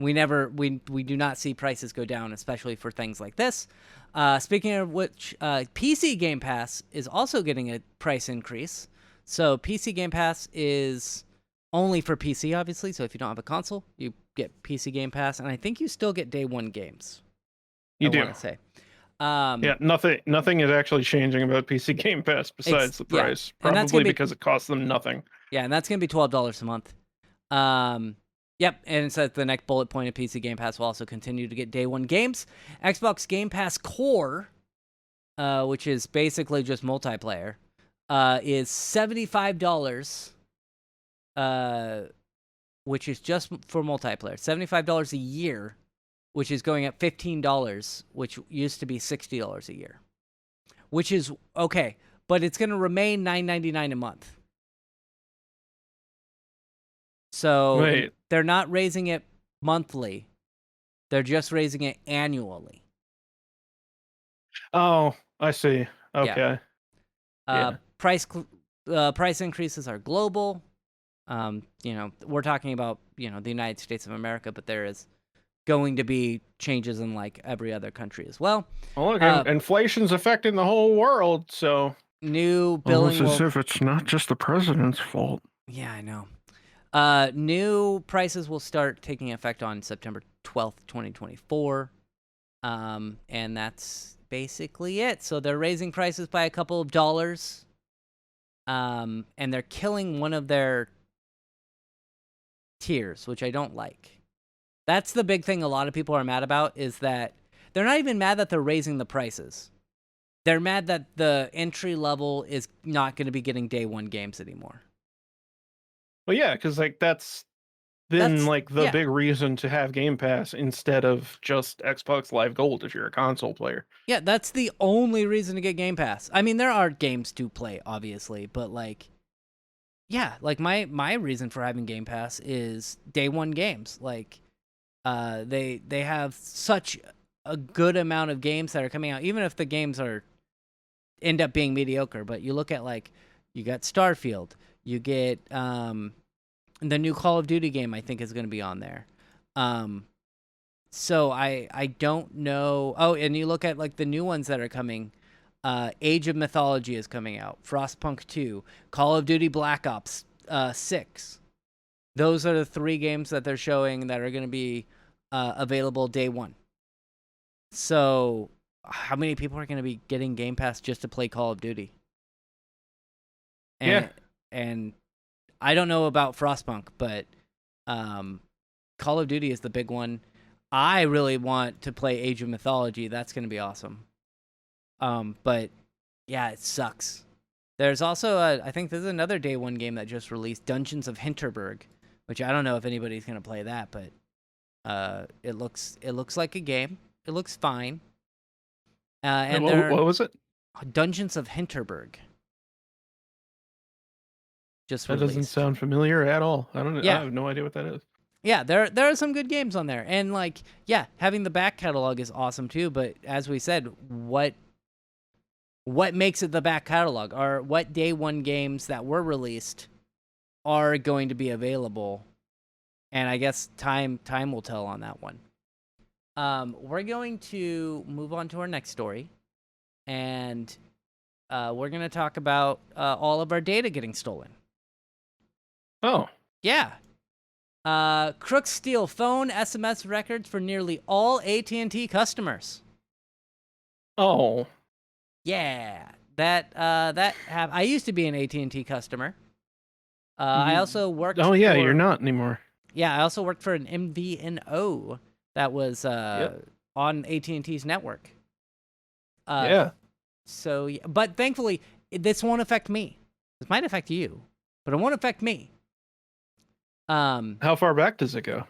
[SPEAKER 1] We do not see prices go down, especially for things like this. Speaking of which, PC Game Pass is also getting a price increase. So PC Game Pass is only for PC, obviously. So if you don't have a console, you get PC Game Pass, and I think you still get Day One games. I
[SPEAKER 2] You do.
[SPEAKER 1] want to say, um,
[SPEAKER 2] Yeah, nothing is actually changing about PC Game Pass besides the
[SPEAKER 1] yeah,
[SPEAKER 2] price.
[SPEAKER 1] and that's gonna
[SPEAKER 2] Probably
[SPEAKER 1] be
[SPEAKER 2] because it costs them nothing.
[SPEAKER 1] yeah, and that's gonna be $12 a month. Yep, and it says the next bullet point of PC Game Pass will also continue to get Day One games. Xbox Game Pass Core, which is basically just multiplayer, is $75. Which is just for multiplayer. $75 a year, which is going up $15, which used to be $60 a year. Which is okay, but it's going to remain $9.99 a month. So
[SPEAKER 2] Wait.
[SPEAKER 1] they're not raising it monthly. They're just raising it annually.
[SPEAKER 2] Oh, I see.
[SPEAKER 1] Yeah.
[SPEAKER 2] Okay. Yeah.
[SPEAKER 1] Price increases are global. We're talking about, the United States of America, but there is going to be changes in like every other country as well.
[SPEAKER 2] Well, look, inflation's affecting the whole world, so
[SPEAKER 1] New
[SPEAKER 2] almost
[SPEAKER 1] billing
[SPEAKER 2] as
[SPEAKER 1] will
[SPEAKER 2] if it's not just the president's fault.
[SPEAKER 1] Yeah, I know. New prices will start taking effect on September 12th, 2024. And that's basically it. So they're raising prices by a couple of dollars. And they're killing one of their tiers, which I don't like. That's the big thing a lot of people are mad about, is that they're not even mad that they're raising the prices. They're mad that the entry level is not going to be getting Day One games anymore.
[SPEAKER 2] Well, yeah, because like that's been like the
[SPEAKER 1] yeah.
[SPEAKER 2] big reason to have Game Pass instead of just Xbox Live Gold if you're a console player.
[SPEAKER 1] Yeah, that's the only reason to get Game Pass. I mean, there are games to play, obviously, but like, yeah, like my reason for having Game Pass is Day One games. Like, they have such a good amount of games that are coming out, even if the games end up being mediocre. But you look at like, you got Starfield, you get the new Call of Duty game. I think is going to be on there. So I don't know. Oh, and you look at like the new ones that are coming. Age of Mythology is coming out. Frostpunk 2, Call of Duty Black Ops 6. Those are the 3 games that they're showing that are going to be available Day One. So how many people are going to be getting Game Pass just to play Call of Duty? And and I don't know about Frostpunk, but Call of Duty is the big one. I really want to play Age of Mythology. That's going to be awesome. But yeah, it sucks. There's also I think there's another day one game that just released, Dungeons of Hinterberg, which I don't know if anybody's going to play that, but it looks like a game. It looks fine. And
[SPEAKER 2] what was it?
[SPEAKER 1] Dungeons of Hinterberg. Just
[SPEAKER 2] That
[SPEAKER 1] released.
[SPEAKER 2] doesn't sound familiar at all. I don't know.
[SPEAKER 1] Yeah.
[SPEAKER 2] I have no idea what that is.
[SPEAKER 1] Yeah, there are some good games on there. And like, yeah, having the back catalog is awesome too, but as we said, what makes it the back catalog, or what day one games that were released are going to be available? And I guess time will tell on that one. We're going to move on to our next story, and we're going to talk about all of our data getting stolen.
[SPEAKER 2] Oh.
[SPEAKER 1] Yeah. Crooks steal phone SMS records for nearly all AT&T customers.
[SPEAKER 2] Oh.
[SPEAKER 1] Yeah. I used to be an AT&T customer. I also worked
[SPEAKER 2] Oh yeah,
[SPEAKER 1] for,
[SPEAKER 2] you're not anymore.
[SPEAKER 1] Yeah, I also worked for an MVNO that was on AT&T's network.
[SPEAKER 2] Yeah.
[SPEAKER 1] So, but thankfully, this won't affect me. This might affect you, but it won't affect me.
[SPEAKER 2] How far back does it go?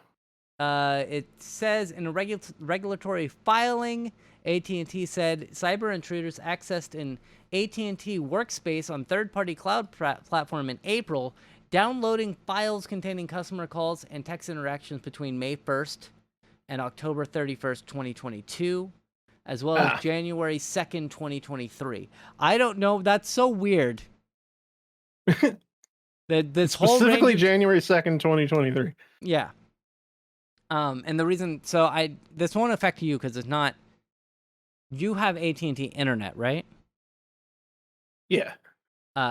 [SPEAKER 1] It says in a regulatory filing, AT&T said cyber intruders accessed an AT&T workspace on third-party cloud platform in April, downloading files containing customer calls and text interactions between May 1st and October 31st, 2022, as well as January 2nd, 2023. I don't know. That's so weird. This whole
[SPEAKER 2] specifically January 2nd, 2023.
[SPEAKER 1] Yeah. And the reason, this won't affect you because it's not. You have AT&T internet, right?
[SPEAKER 2] Yeah.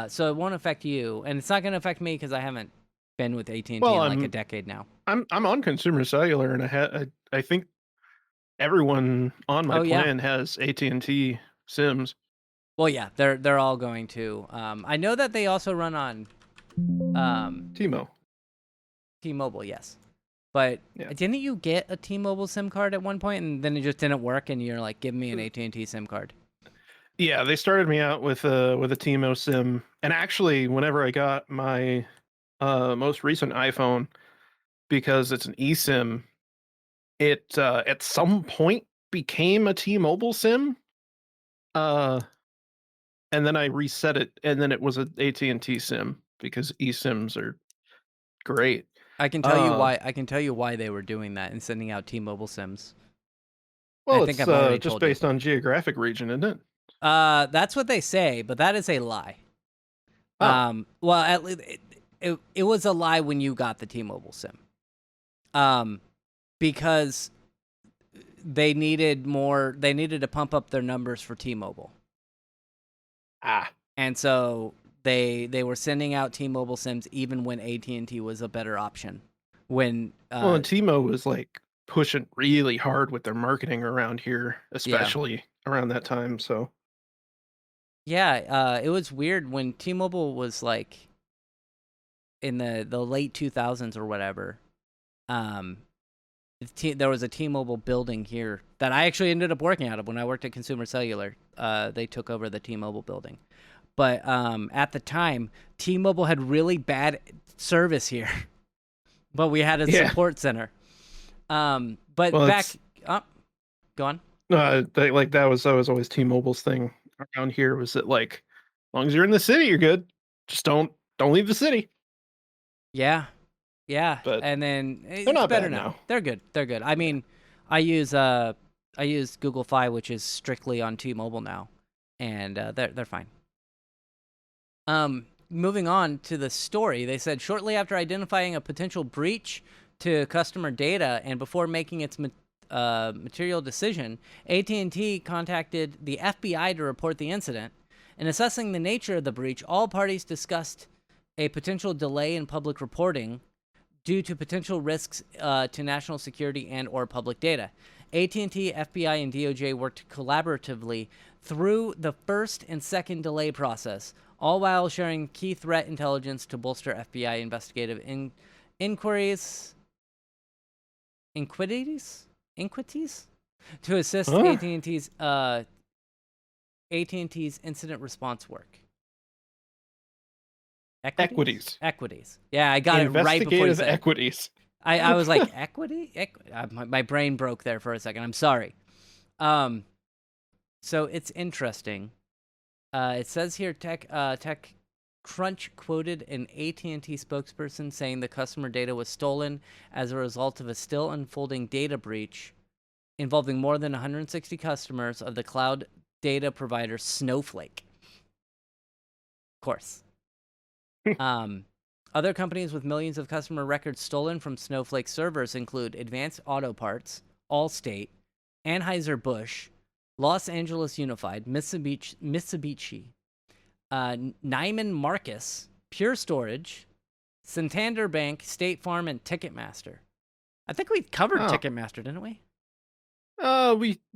[SPEAKER 1] So it won't affect you, and it's not going to affect me because I haven't been with AT&T in like a decade now.
[SPEAKER 2] I'm on Consumer Cellular, and I think everyone on my plan has AT&T SIMs.
[SPEAKER 1] Well, yeah, they're all going to. I know that they also run on T-Mobile, yes. But didn't you get a T-Mobile SIM card at one point, and then it just didn't work, and you're like, give me an AT&T SIM card?
[SPEAKER 2] Yeah, they started me out with a T-Mo SIM, and actually, whenever I got my most recent iPhone, because it's an eSIM, it at some point became a T-Mobile SIM, and then I reset it, and then it was an AT&T SIM because eSIMs are great.
[SPEAKER 1] I can tell you why. I can tell you why they were doing that and sending out T-Mobile SIMs.
[SPEAKER 2] Well, I think it's just based on geographic region, isn't it?
[SPEAKER 1] That's what they say, but that is a lie.
[SPEAKER 2] Oh.
[SPEAKER 1] Well, at least it was a lie when you got the T-Mobile SIM. Because they needed more. They needed to pump up their numbers for T-Mobile. And so they were sending out T-Mobile SIMs even when AT&T was a better option. When
[SPEAKER 2] and T-Mobile was like pushing really hard with their marketing around here, especially around that time. So
[SPEAKER 1] it was weird when T-Mobile was like in the late 2000s or whatever. There was a T-Mobile building here that I actually ended up working out of when I worked at Consumer Cellular. They took over the T-Mobile building. But at the time, T-Mobile had really bad service here. But we had a support center. Go on.
[SPEAKER 2] That was always T-Mobile's thing around here, was that like, as long as you're in the city, you're good. Just don't leave the city.
[SPEAKER 1] Yeah.
[SPEAKER 2] But
[SPEAKER 1] and then
[SPEAKER 2] they're not
[SPEAKER 1] better
[SPEAKER 2] bad now.
[SPEAKER 1] They're good. I mean, I use Google Fi, which is strictly on T-Mobile now, and they're fine. Moving on to the story, they said shortly after identifying a potential breach to customer data and before making its material decision, AT&T contacted the FBI to report the incident. In assessing the nature of the breach, all parties discussed a potential delay in public reporting due to potential risks to national security and or public data. AT&T, FBI, and DOJ worked collaboratively through the first and second delay process. all while sharing key threat intelligence to bolster FBI investigative inquiries. Inquities to assist AT&T's incident response work. Equities. Yeah, I got it right before you said
[SPEAKER 2] equities.
[SPEAKER 1] I was like, equity? My brain broke there for a second. I'm sorry. So it's interesting. It says here, TechCrunch quoted an AT&T spokesperson saying the customer data was stolen as a result of a still unfolding data breach involving more than 160 customers of the cloud data provider Snowflake. Of course. Other companies with millions of customer records stolen from Snowflake servers include Advanced Auto Parts, Allstate, Anheuser-Busch, Los Angeles Unified, Mitsubishi, Neiman Marcus, Pure Storage, Santander Bank, State Farm, and Ticketmaster. I think we covered Ticketmaster, didn't we?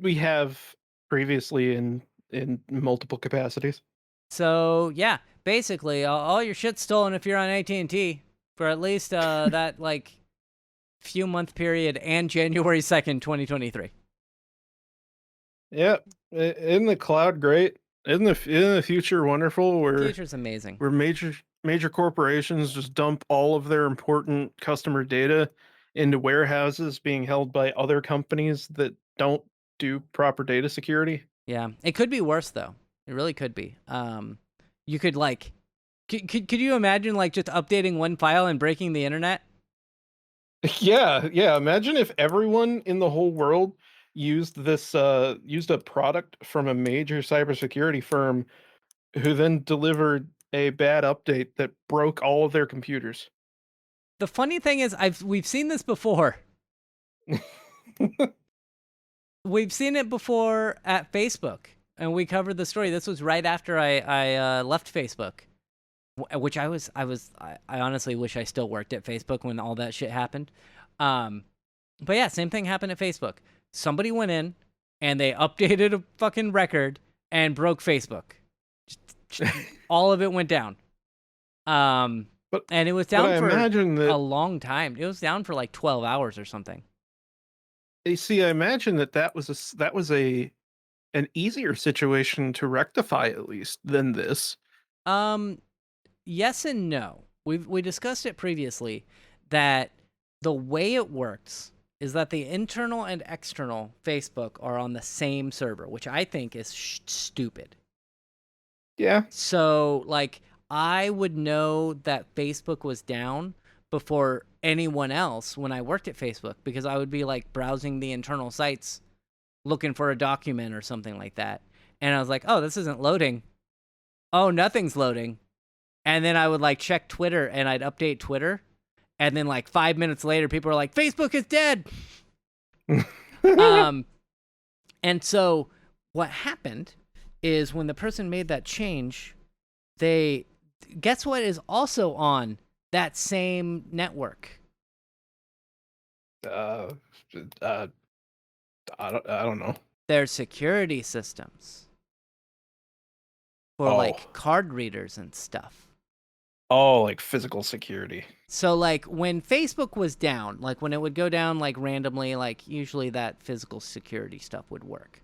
[SPEAKER 2] We have previously in multiple capacities.
[SPEAKER 1] So yeah, basically, all your shit's stolen if you're on AT&T for at least that like few month period and January 2nd, 2023.
[SPEAKER 2] Yeah, isn't the cloud great? Isn't the future wonderful?
[SPEAKER 1] Future's amazing.
[SPEAKER 2] Where major corporations just dump all of their important customer data into warehouses being held by other companies that don't do proper data security.
[SPEAKER 1] Yeah, it could be worse though. It really could be. You could like, could you imagine like just updating one file and breaking the internet?
[SPEAKER 2] Yeah. Imagine if everyone in the whole world used a product from a major cybersecurity firm who then delivered a bad update that broke all of their computers.
[SPEAKER 1] The funny thing is, we've seen this before. We've seen it before at Facebook, and we covered the story. This was right after I left Facebook, which I honestly wish I still worked at Facebook when all that shit happened. But yeah, same thing happened at Facebook. Somebody went in and they updated a fucking record and broke Facebook. All of it went down. And it was down for a long time. It was down for like 12 hours or something.
[SPEAKER 2] You see, I imagine that was an easier situation to rectify, at least, than this.
[SPEAKER 1] Yes and no. We discussed it previously that the way it works is that the internal and external Facebook are on the same server, which I think is stupid.
[SPEAKER 2] Yeah.
[SPEAKER 1] So, like, I would know that Facebook was down before anyone else when I worked at Facebook, because I would be like browsing the internal sites looking for a document or something like that. And I was like, oh, this isn't loading. Oh, nothing's loading. And then I would like check Twitter and I'd update Twitter. And then like 5 minutes later, people are like, Facebook is dead. And so what happened is when the person made that change, guess what is also on that same network?
[SPEAKER 2] I don't know.
[SPEAKER 1] Their security systems for like card readers and stuff.
[SPEAKER 2] Oh, like physical security.
[SPEAKER 1] So like when Facebook was down, like when it would go down like randomly, like usually that physical security stuff would work.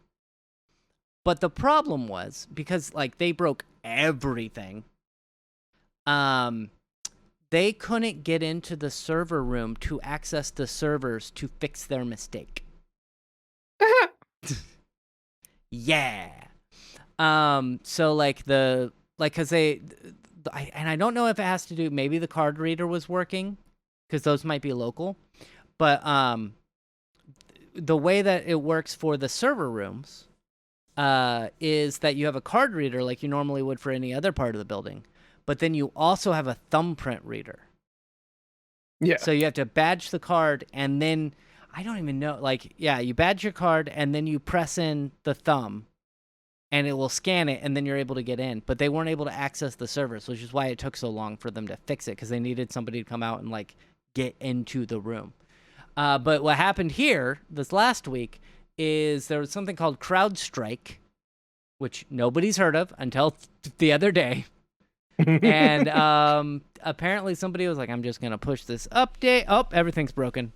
[SPEAKER 1] But the problem was because like they broke everything. They couldn't get into the server room to access the servers to fix their mistake. Yeah. So like cause I don't know if it has to do, maybe the card reader was working because those might be local, but the way that it works for the server rooms is that you have a card reader like you normally would for any other part of the building, but then you also have a thumbprint reader.
[SPEAKER 2] Yeah.
[SPEAKER 1] So you have to badge the card and then, I don't even know, like, yeah, you badge your card and then you press in the thumb and it will scan it and then you're able to get in. But they weren't able to access the servers, which is why it took so long for them to fix it, because they needed somebody to come out and like get into the room. But what happened here this last week is there was something called CrowdStrike, which nobody's heard of until the other day. And apparently somebody was like, I'm just gonna push this update. Oh, everything's broken.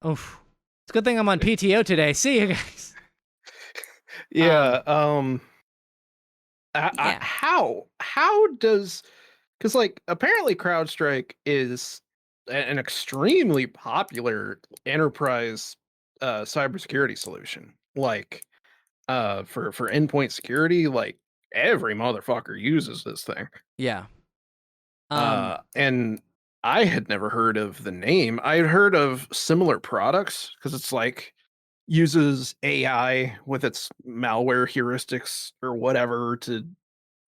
[SPEAKER 1] Oof. It's a good thing I'm on PTO today. See you guys.
[SPEAKER 2] Yeah.
[SPEAKER 1] Yeah.
[SPEAKER 2] How does, because like apparently CrowdStrike is an extremely popular enterprise cybersecurity solution. Like for endpoint security, like every motherfucker uses this thing.
[SPEAKER 1] Yeah. Um,
[SPEAKER 2] And I had never heard of the name. I had heard of similar products because it's like uses AI with its malware heuristics or whatever to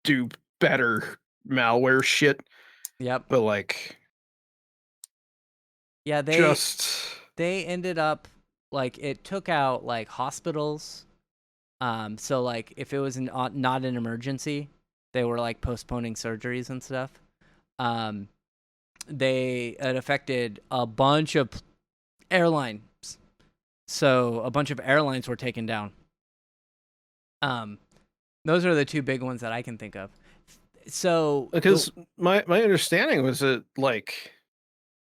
[SPEAKER 2] do better malware shit.
[SPEAKER 1] yep.
[SPEAKER 2] But like
[SPEAKER 1] Yeah,
[SPEAKER 2] just
[SPEAKER 1] they ended up like it took out like hospitals. So like if it was not an emergency, they were like postponing surgeries and stuff. Um, it affected a bunch of airlines. So a bunch of airlines were taken down. Um, those are the two big ones that I can think of. So
[SPEAKER 2] because my understanding was that like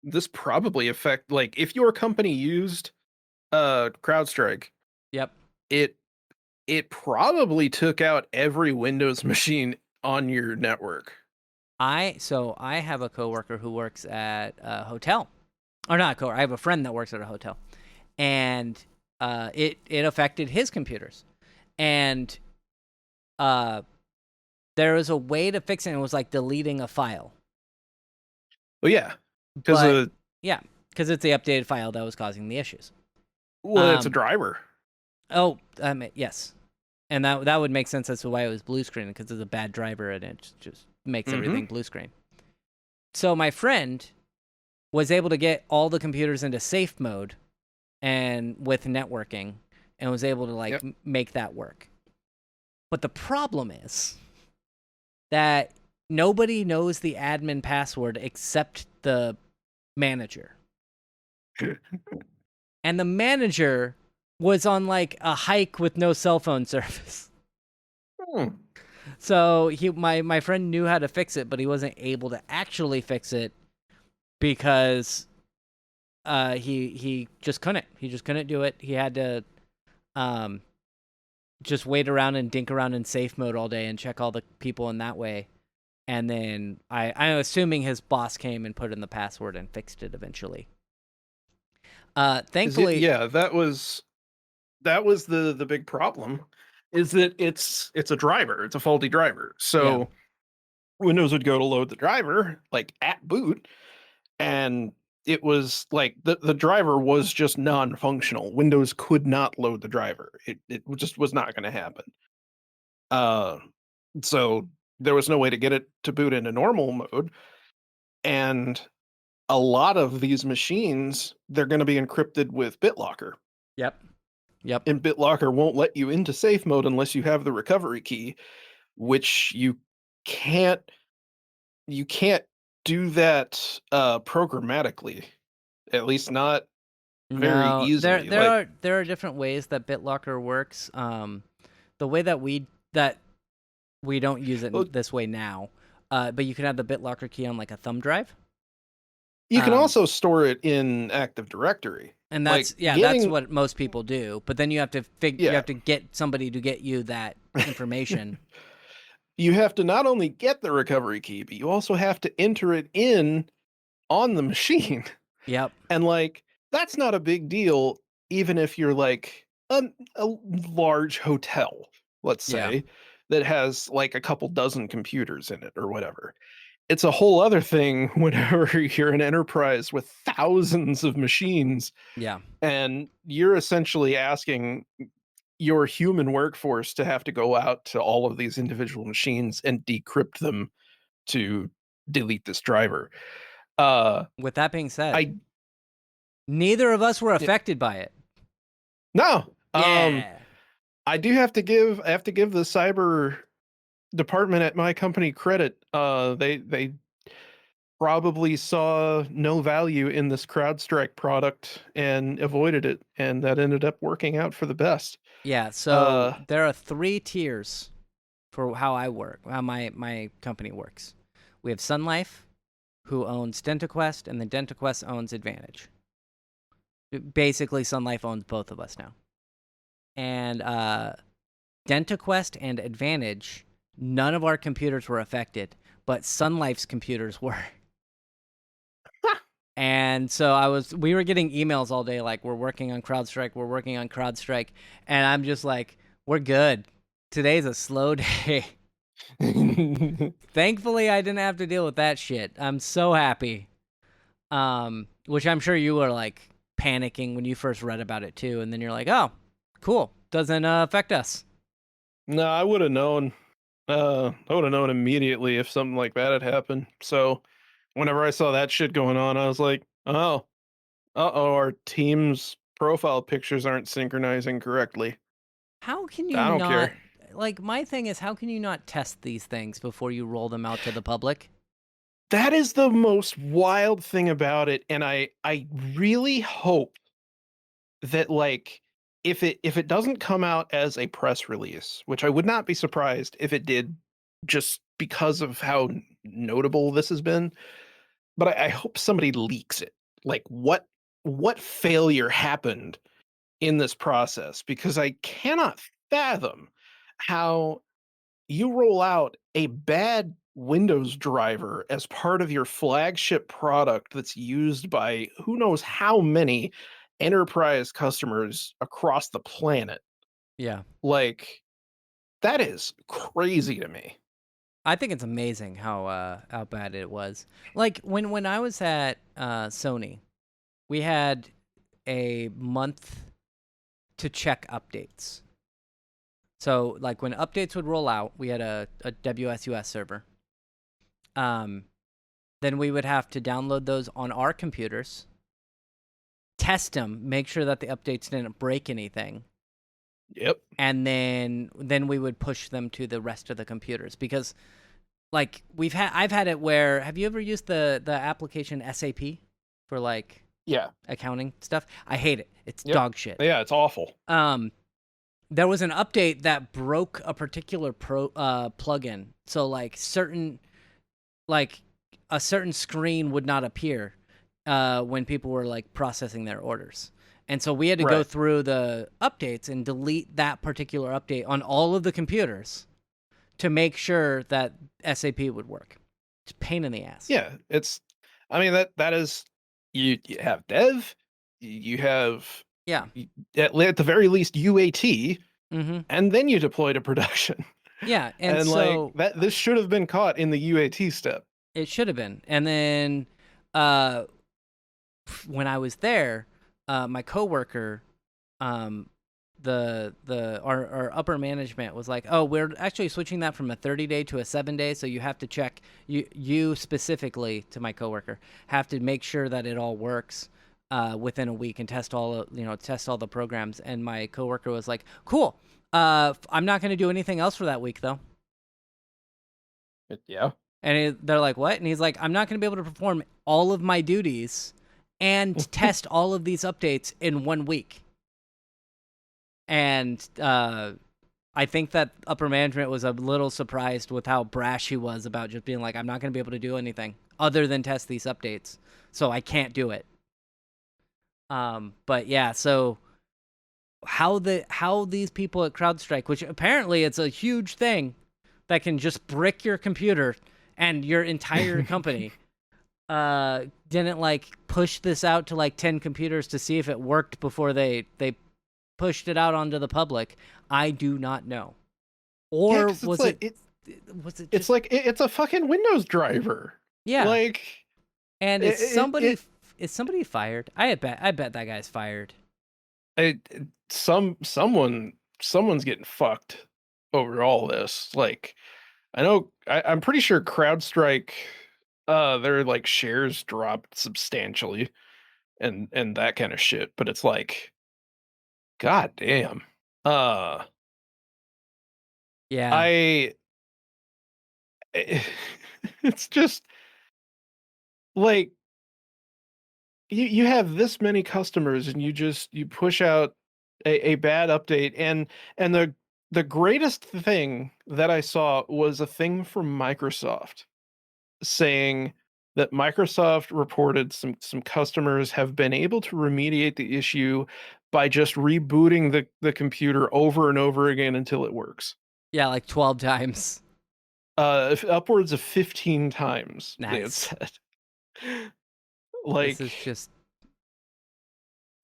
[SPEAKER 2] this probably affect, like if your company used CrowdStrike,
[SPEAKER 1] yep.
[SPEAKER 2] it it probably took out every Windows machine on your network.
[SPEAKER 1] I have a coworker who works at a hotel, or not a coworker. I have a friend that works at a hotel, and it affected his computers, and uh, there was a way to fix it. And it was like deleting a file,
[SPEAKER 2] Well, yeah, because
[SPEAKER 1] but yeah, because it's the updated file that was causing the issues.
[SPEAKER 2] well, it's a
[SPEAKER 1] Um,
[SPEAKER 2] driver.
[SPEAKER 1] oh, yes, and that would make sense as to why it was blue screen because it's a bad driver and it just makes
[SPEAKER 2] Mm-hmm.
[SPEAKER 1] everything blue screen. So my friend was able to get all the computers into safe mode and with networking and was able to like
[SPEAKER 2] Yep.
[SPEAKER 1] make that work. But the problem is that nobody knows the admin password except the manager. And the manager was on like a hike with no cell phone service.
[SPEAKER 2] Hmm.
[SPEAKER 1] So my friend knew how to fix it, but he wasn't able to actually fix it because he just couldn't. He just couldn't do it. He had to um just wait around and dink around in safe mode all day and check all the people in that way. And then I'm assuming his boss came and put in the password and fixed it eventually. Thankfully,
[SPEAKER 2] Yeah, that was the big problem, is that it's a driver, it's a faulty driver.
[SPEAKER 1] yeah,
[SPEAKER 2] So Windows would go to load the driver like at boot, and it was like the driver was just non-functional. Windows could not load the driver. It just was not going to happen. Uh, so there was no way to get it to boot into normal mode, and a lot of these machines, they're going to be encrypted with BitLocker.
[SPEAKER 1] yep, yep,
[SPEAKER 2] And BitLocker won't let you into safe mode unless you have the recovery key, which can't you can't do that programmatically, at least not very
[SPEAKER 1] no,
[SPEAKER 2] easily. Like,
[SPEAKER 1] there are different ways that BitLocker works. The way that we don't use
[SPEAKER 2] well,
[SPEAKER 1] it this way now, but you can have the BitLocker key on like a thumb drive.
[SPEAKER 2] you can
[SPEAKER 1] Um,
[SPEAKER 2] also store it in Active Directory.
[SPEAKER 1] and
[SPEAKER 2] Like
[SPEAKER 1] that's
[SPEAKER 2] getting
[SPEAKER 1] what most people do. But then you have to you
[SPEAKER 2] yeah,
[SPEAKER 1] have to get somebody to get you that information.
[SPEAKER 2] you have to not only get the recovery key, but you also have to enter it in on the machine.
[SPEAKER 1] Yep.
[SPEAKER 2] And like that's not a big deal, even if you're like a large hotel, let's
[SPEAKER 1] Yeah.
[SPEAKER 2] say, that has like a couple dozen computers in it or whatever. It's a whole other thing whenever you're an enterprise with thousands of machines
[SPEAKER 1] Yeah.
[SPEAKER 2] and you're essentially asking your human workforce to have to go out to all of these individual machines and decrypt them to delete this driver.
[SPEAKER 1] With that being said,
[SPEAKER 2] I
[SPEAKER 1] neither of us were affected by it.
[SPEAKER 2] no.
[SPEAKER 1] Yeah.
[SPEAKER 2] I have to give the cyber department at my company credit. They probably saw no value in this CrowdStrike product and avoided it, and that ended up working out for the best.
[SPEAKER 1] Yeah. So
[SPEAKER 2] Uh,
[SPEAKER 1] there are 3 tiers for how I work, how my company works. We have Sun Life, who owns DentaQuest, and then DentaQuest owns Advantage. Basically, Sun Life owns both of us now. And DentaQuest and Advantage, none of our computers were affected, but Sun Life's computers were. And so we were getting emails all day like, we're working on CrowdStrike, and I'm just like, we're good. Today's a slow day. Thankfully, I didn't have to deal with that shit. I'm so happy. Which I'm sure you were like panicking when you first read about it too, and then you're like, oh, cool, doesn't affect us.
[SPEAKER 2] No, I would have known. I would have known immediately if something like that had happened. So whenever I saw that shit going on, I was like, oh, our team's profile pictures aren't synchronizing correctly.
[SPEAKER 1] How can you
[SPEAKER 2] I don't
[SPEAKER 1] not,
[SPEAKER 2] care.
[SPEAKER 1] like, my thing is, how can you not test these things before you roll them out to the public?
[SPEAKER 2] That is the most wild thing about it, and I really hope that, like, if it doesn't come out as a press release, which I would not be surprised if it did, just because of how notable this has been, but I hope somebody leaks it. Like, what failure happened in this process? Because I cannot fathom how you roll out a bad Windows driver as part of your flagship product that's used by who knows how many enterprise customers across the planet.
[SPEAKER 1] Yeah.
[SPEAKER 2] Like, that is crazy to me.
[SPEAKER 1] I think it's amazing how bad it was. Like when I was at Sony, we had a month to check updates. So like when updates would roll out, we had a WSUS server. Then we would have to download those on our computers, test them, make sure that the updates didn't break anything,
[SPEAKER 2] Yep.
[SPEAKER 1] and then we would push them to the rest of the computers because like I've had it where, have you ever used the application SAP for like
[SPEAKER 2] Yeah.
[SPEAKER 1] accounting stuff? I hate it. It's
[SPEAKER 2] Yep.
[SPEAKER 1] dog shit.
[SPEAKER 2] Yeah, it's awful.
[SPEAKER 1] There was an update that broke a particular plugin. So like a certain screen would not appear when people were like processing their orders. And so we had to go
[SPEAKER 2] Right.
[SPEAKER 1] through the updates and delete that particular update on all of the computers to make sure that SAP would work. It's a pain in the ass.
[SPEAKER 2] Yeah, I mean, that is, you have dev, you have,
[SPEAKER 1] Yeah.
[SPEAKER 2] at the very least, UAT,
[SPEAKER 1] Mm-hmm.
[SPEAKER 2] and then you deploy to production.
[SPEAKER 1] Yeah. And
[SPEAKER 2] And like
[SPEAKER 1] so
[SPEAKER 2] that, this should have been caught in the UAT step.
[SPEAKER 1] it should have been. And then when I was there, my coworker, our upper management was like, "Oh, we're actually switching that from a 30-day to a 7-day, so you have to check you specifically," to my coworker, "have to make sure that it all works within a week and test all the programs." And my coworker was like, "Cool. I'm not going to do anything else for that week though."
[SPEAKER 2] Yeah.
[SPEAKER 1] And they're like, "What?" And he's like, "I'm not going to be able to perform all of my duties and test all of these updates in 1 week." And I think that upper management was a little surprised with how brash he was about just being like, "I'm not going to be able to do anything other than test these updates, so I can't do it." But yeah, so how these people at CrowdStrike, which apparently it's a huge thing that can just brick your computer and your entire company, didn't like push this out to like 10 computers to see if it worked before they pushed it out onto the public. I do not know. Or was
[SPEAKER 2] like,
[SPEAKER 1] it was it just,
[SPEAKER 2] it's like it's a fucking Windows driver.
[SPEAKER 1] yeah.
[SPEAKER 2] Like,
[SPEAKER 1] And
[SPEAKER 2] it, it,
[SPEAKER 1] is somebody fired? I bet that guy's fired.
[SPEAKER 2] someone's getting fucked over all this. Like, I'm pretty sure CrowdStrike, their like shares dropped substantially, and that kind of shit. But it's like, god damn. Uh,
[SPEAKER 1] Yeah.
[SPEAKER 2] I it's just like, you have this many customers and you push out a bad update, and the greatest thing that I saw was a thing from Microsoft saying that Microsoft reported some customers have been able to remediate the issue by just rebooting the computer over and over again until it works.
[SPEAKER 1] Yeah, like 12 times.
[SPEAKER 2] Upwards of 15 times, they had
[SPEAKER 1] Nice.
[SPEAKER 2] said.
[SPEAKER 1] This
[SPEAKER 2] Like,
[SPEAKER 1] is just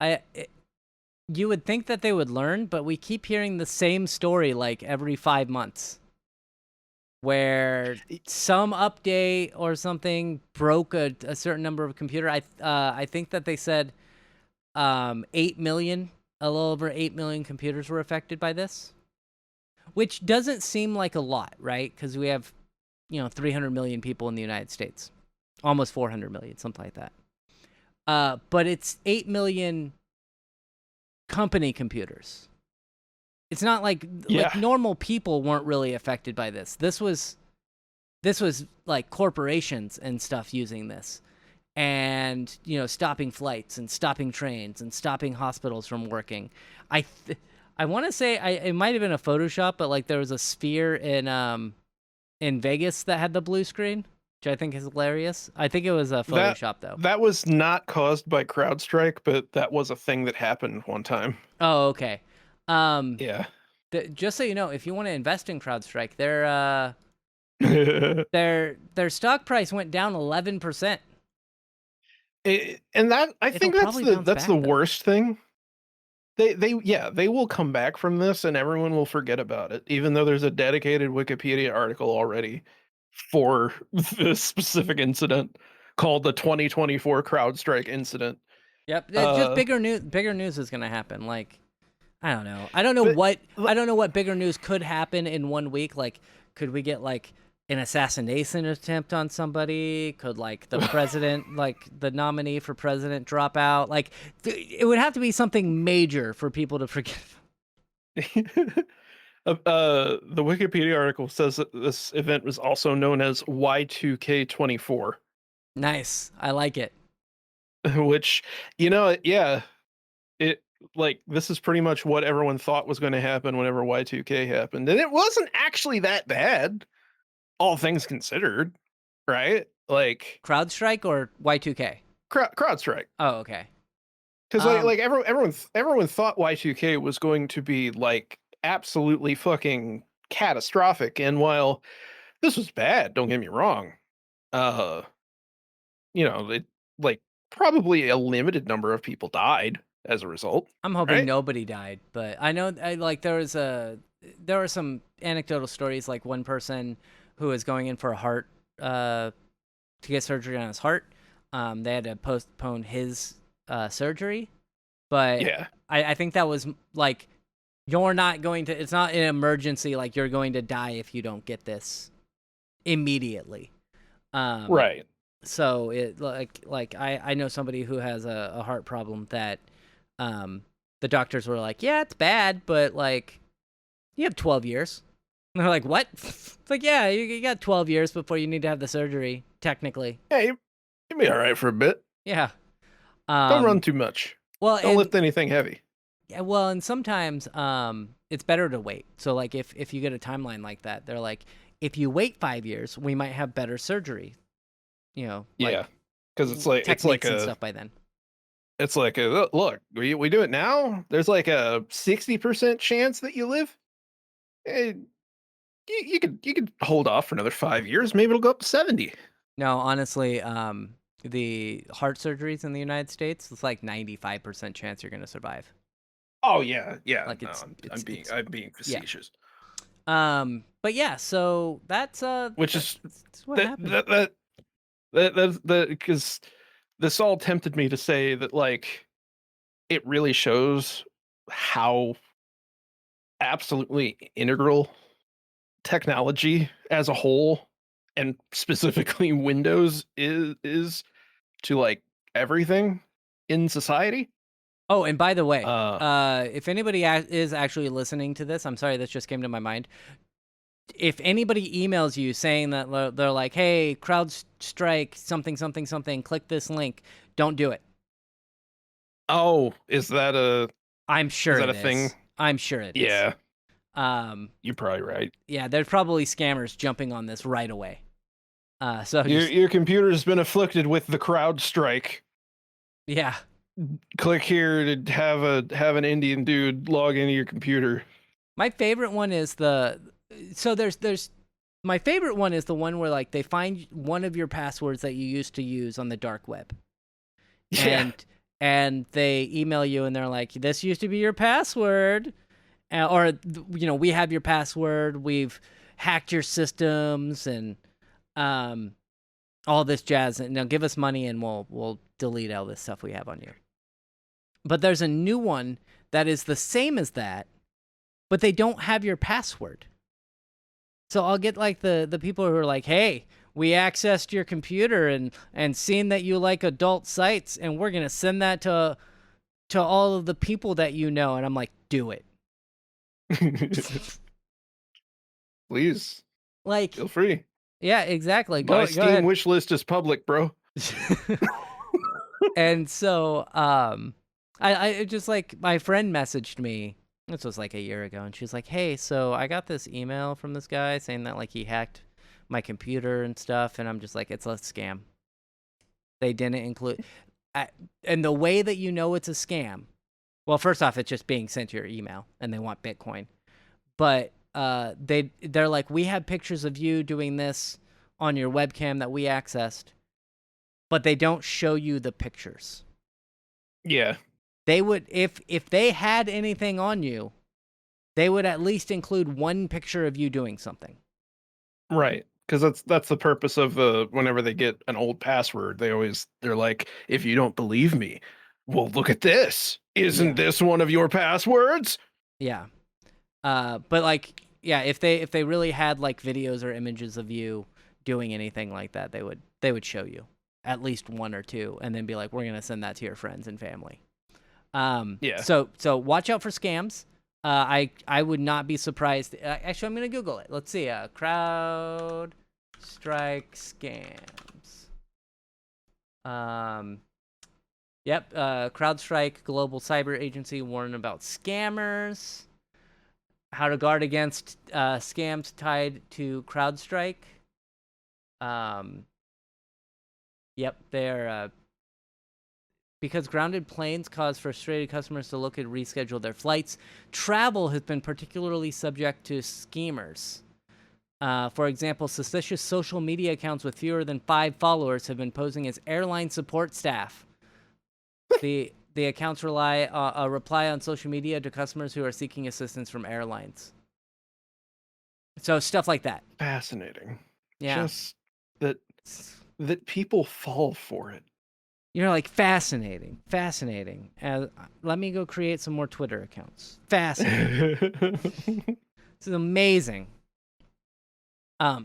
[SPEAKER 1] I it, you would think that they would learn, but we keep hearing the same story like every 5 months where some update or something broke a certain number of computer. I think that they said 8 million, a little over 8 million computers were affected by this, which doesn't seem like a lot, right? Cuz we have, 300 million people in the United States. Almost 400 million, something like that. But it's 8 million company computers. It's not like
[SPEAKER 2] yeah,
[SPEAKER 1] normal people weren't really affected by this. This was like corporations and stuff using this, and stopping flights and stopping trains and stopping hospitals from working. I want to say it might have been a Photoshop, but like there was a sphere in Vegas that had the blue screen, which I think is hilarious. I think it was a
[SPEAKER 2] that
[SPEAKER 1] Photoshop though.
[SPEAKER 2] that was not caused by CrowdStrike, but that was a thing that happened one time.
[SPEAKER 1] Oh, okay. Um,
[SPEAKER 2] Yeah.
[SPEAKER 1] just so you know, if you want to invest in CrowdStrike,
[SPEAKER 2] It,
[SPEAKER 1] their stock price went down 11%.
[SPEAKER 2] and that I
[SPEAKER 1] It'll
[SPEAKER 2] think that's
[SPEAKER 1] probably
[SPEAKER 2] the
[SPEAKER 1] bounce
[SPEAKER 2] that's the
[SPEAKER 1] back though.
[SPEAKER 2] worst thing. They will come back from this and everyone will forget about it, even though there's a dedicated Wikipedia article already for this specific incident called the 2024 CrowdStrike incident.
[SPEAKER 1] Yep, it's just
[SPEAKER 2] Uh,
[SPEAKER 1] bigger news is gonna happen. Like I don't know. I don't know
[SPEAKER 2] but
[SPEAKER 1] what
[SPEAKER 2] l-
[SPEAKER 1] I don't know what bigger news could happen in 1 week. Like, could we get like an assassination attempt on somebody? Could like the president, like the nominee for president, drop out? Like, it would have to be something major for people to forget.
[SPEAKER 2] the Wikipedia article says that this event was also known as Y2K24,
[SPEAKER 1] Nice, I like it.
[SPEAKER 2] which yeah, it like this is pretty much what everyone thought was going to happen whenever Y2K happened, and it wasn't actually that bad, all things considered, right? Like
[SPEAKER 1] CrowdStrike or Y2K?
[SPEAKER 2] CrowdStrike,
[SPEAKER 1] Oh, okay.
[SPEAKER 2] because
[SPEAKER 1] Um,
[SPEAKER 2] everyone thought Y2K was going to be like absolutely fucking catastrophic, and while this was bad, don't get me wrong, uh, it like probably a limited number of people died as a result,
[SPEAKER 1] I'm hoping
[SPEAKER 2] right?
[SPEAKER 1] nobody died, but I know like there were some anecdotal stories like one person who was going in for a heart to get surgery on his heart. They had to postpone his surgery, but
[SPEAKER 2] Yeah.
[SPEAKER 1] I think that was like you're not going to. It's not an emergency. Like you're going to die if you don't get this immediately. Um,
[SPEAKER 2] Right.
[SPEAKER 1] so it like I know somebody who has a heart problem that um the doctors were like, yeah, it's bad, but like you have 12 years. And they're like, what? It's like, yeah, you got 12 years before you need to have the surgery, technically.
[SPEAKER 2] Yeah, you'll be all right for a bit.
[SPEAKER 1] Yeah.
[SPEAKER 2] Don't run
[SPEAKER 1] Um
[SPEAKER 2] too much.
[SPEAKER 1] well
[SPEAKER 2] Don't
[SPEAKER 1] and
[SPEAKER 2] lift anything heavy.
[SPEAKER 1] yeah, well, and sometimes it's better to wait. So like if you get a timeline like that, they're like, if you wait 5 years, we might have better surgery,
[SPEAKER 2] Yeah,
[SPEAKER 1] like
[SPEAKER 2] because
[SPEAKER 1] techniques and stuff by then.
[SPEAKER 2] it's like a look. We do it now. There's like a 60% chance that you live. Eh, you could hold off for another 5 years. Maybe it'll go up to 70.
[SPEAKER 1] No, honestly, the heart surgeries in the United States, it's like 95% chance you're gonna survive.
[SPEAKER 2] Oh yeah, yeah.
[SPEAKER 1] Like
[SPEAKER 2] No, I'm being
[SPEAKER 1] yeah.
[SPEAKER 2] facetious.
[SPEAKER 1] But yeah, so
[SPEAKER 2] Which is
[SPEAKER 1] that's what
[SPEAKER 2] that
[SPEAKER 1] happened.
[SPEAKER 2] that that that because this all tempted me to say that like it really shows how absolutely integral technology as a whole and specifically Windows is to like everything in society.
[SPEAKER 1] Oh, and by the way,
[SPEAKER 2] Uh
[SPEAKER 1] if anybody is actually listening to this, I'm sorry, this just came to my mind. If anybody emails you saying that they're like, "Hey, CrowdStrike something something something, click this link," don't do it.
[SPEAKER 2] oh,
[SPEAKER 1] I'm
[SPEAKER 2] is
[SPEAKER 1] sure
[SPEAKER 2] that
[SPEAKER 1] it
[SPEAKER 2] a thing?
[SPEAKER 1] is. I'm sure it is.
[SPEAKER 2] Yeah,
[SPEAKER 1] Um,
[SPEAKER 2] you're probably right.
[SPEAKER 1] yeah, there's probably scammers jumping on this right away. So
[SPEAKER 2] Your
[SPEAKER 1] just
[SPEAKER 2] your computer's been afflicted with the crowd strike.
[SPEAKER 1] yeah.
[SPEAKER 2] Click here to have an Indian dude log into your computer.
[SPEAKER 1] My favorite one is there's my favorite one is the one where like they find one of your passwords that you used to use on the dark web.
[SPEAKER 2] Yeah.
[SPEAKER 1] And they email you and they're like, this used to be your password. Or we have your password, we've hacked your systems and all this jazz, and now give us money and we'll delete all this stuff we have on you. But there's a new one that is the same as that, but they don't have your password. So I'll get like the people who are like, hey, we accessed your computer and seen that you like adult sites, and we're gonna send that to all of the people that you know. And I'm like, do it.
[SPEAKER 2] Please,
[SPEAKER 1] Like,
[SPEAKER 2] feel free.
[SPEAKER 1] yeah, exactly.
[SPEAKER 2] My
[SPEAKER 1] Go
[SPEAKER 2] Steam
[SPEAKER 1] ahead.
[SPEAKER 2] wish list is public, bro.
[SPEAKER 1] And so I just like my friend messaged me. This was like a year ago, and she was like, hey, so I got this email from this guy saying that like he hacked my computer and stuff, and I'm just like, it's a scam. They didn't include and the way that you know it's a scam, well, first off, it's just being sent to your email and they want Bitcoin. But they're like, we have pictures of you doing this on your webcam that we accessed, but they don't show you the pictures.
[SPEAKER 2] Yeah.
[SPEAKER 1] They would, if they had anything on you, they would at least include one picture of you doing something.
[SPEAKER 2] Right. Because that's the purpose of whenever they get an old password, they're like, if you don't believe me, well, look at this. Isn't this one of your passwords?
[SPEAKER 1] Yeah. But like, yeah, if they really had like videos or images of you doing anything like that, they would show you at least one or two, and then be like, we're gonna send that to your friends and family.
[SPEAKER 2] Yeah.
[SPEAKER 1] So watch out for scams. I would not be surprised. Actually, I'm gonna Google it. Let's see. CrowdStrike scams. Yep. CrowdStrike Global Cyber Agency warned about scammers. How to guard against scams tied to CrowdStrike. Yep, they're because grounded planes cause frustrated customers to look at reschedule their flights. Travel has been particularly subject to schemers. For example, suspicious social media accounts with fewer than 5 followers have been posing as airline support staff. The accounts reply on social media to customers who are seeking assistance from airlines. So stuff like that.
[SPEAKER 2] Fascinating.
[SPEAKER 1] Yeah.
[SPEAKER 2] Just that people fall for it.
[SPEAKER 1] You're like, fascinating. Let me go create some more Twitter accounts. Fascinating. This is amazing.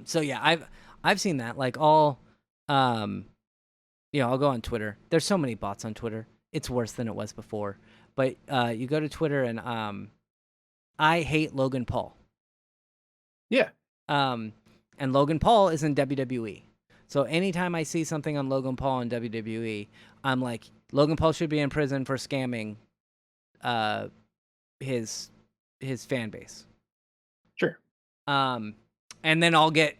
[SPEAKER 1] So yeah, I've seen that. Like I'll go on Twitter. There's so many bots on Twitter. It's worse than it was before. But you go to Twitter and I hate Logan Paul.
[SPEAKER 2] Yeah.
[SPEAKER 1] And Logan Paul is in WWE. So anytime I see something on Logan Paul in WWE, I'm like, Logan Paul should be in prison for scamming his fan base.
[SPEAKER 2] Sure.
[SPEAKER 1] And then I'll get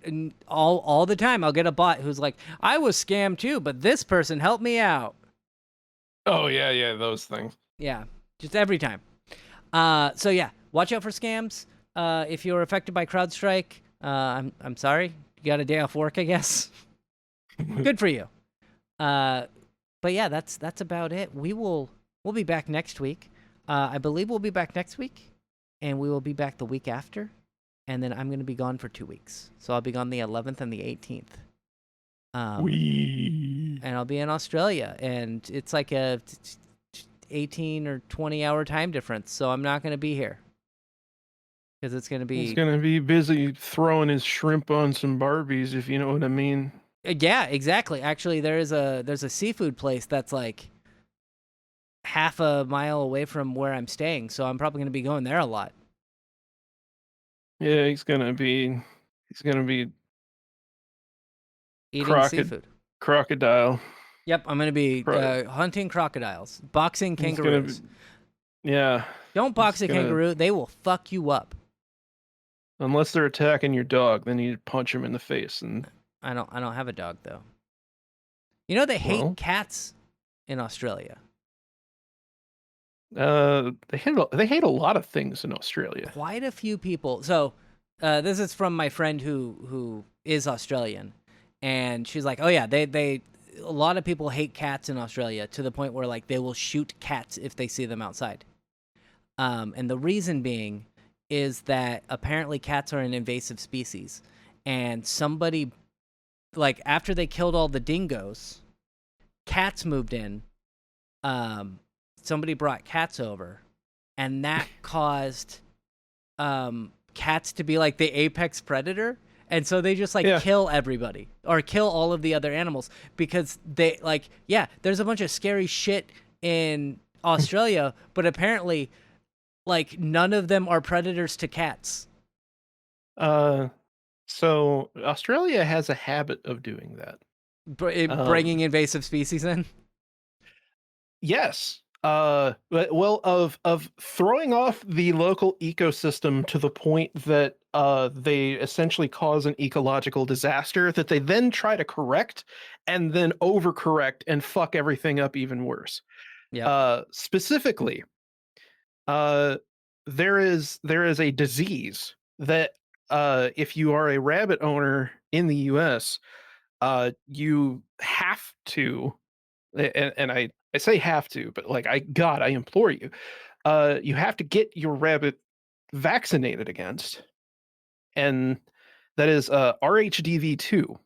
[SPEAKER 1] all the time I'll get a bot who's like, I was scammed too, but this person helped me out.
[SPEAKER 2] Oh yeah, those things.
[SPEAKER 1] Yeah, just every time. So yeah, watch out for scams. If you're affected by CrowdStrike, I'm sorry. You got a day off work, I guess. Good for you. But yeah, that's about it. We'll be back next week. I believe we'll be back next week, and we will be back the week after, and then I'm going to be gone for 2 weeks. So I'll be gone the 11th and the 18th. And I'll be in Australia, and it's like a 18 or 20 hour time difference. So I'm not going to be here because it's going to be.
[SPEAKER 2] He's gonna be busy throwing his shrimp on some Barbies, if you know what I mean.
[SPEAKER 1] Yeah, exactly. Actually, there's a seafood place that's like half a mile away from where I'm staying, so I'm probably going to be going there a lot.
[SPEAKER 2] Yeah, he's gonna be
[SPEAKER 1] Eating seafood.
[SPEAKER 2] Crocodile.
[SPEAKER 1] Yep, I'm going to be hunting crocodiles, boxing kangaroos.
[SPEAKER 2] Yeah.
[SPEAKER 1] Don't box a kangaroo. They will fuck you up.
[SPEAKER 2] Unless they're attacking your dog, then you punch them in the face and
[SPEAKER 1] I don't have a dog though. You know they hate
[SPEAKER 2] Well,
[SPEAKER 1] cats in Australia.
[SPEAKER 2] they hate a lot of things in Australia.
[SPEAKER 1] Quite a few people. So, this is from my friend who is Australian, and she's like, "Oh yeah, they a lot of people hate cats in Australia to the point where like they will shoot cats if they see them outside." And the reason being is that apparently cats are an invasive species, and somebody like after they killed all the dingoes, cats moved in. Somebody brought cats over, and that caused cats to be like the apex predator, and so they just like
[SPEAKER 2] Yeah.
[SPEAKER 1] kill everybody or kill all of the other animals because they like there's a bunch of scary shit in Australia, but apparently like none of them are predators to cats.
[SPEAKER 2] Uh, so Australia has a habit of doing that.
[SPEAKER 1] Bringing invasive species in.
[SPEAKER 2] Yes. Well, of throwing off the local ecosystem to the point that they essentially cause an ecological disaster that they then try to correct and then overcorrect and fuck everything up even worse.
[SPEAKER 1] Yep.
[SPEAKER 2] Specifically, uh, there is a disease that if you are a rabbit owner in the U.S., you have to, and I say have to, but like I implore you, you have to get your rabbit vaccinated against, and that is RHDV2,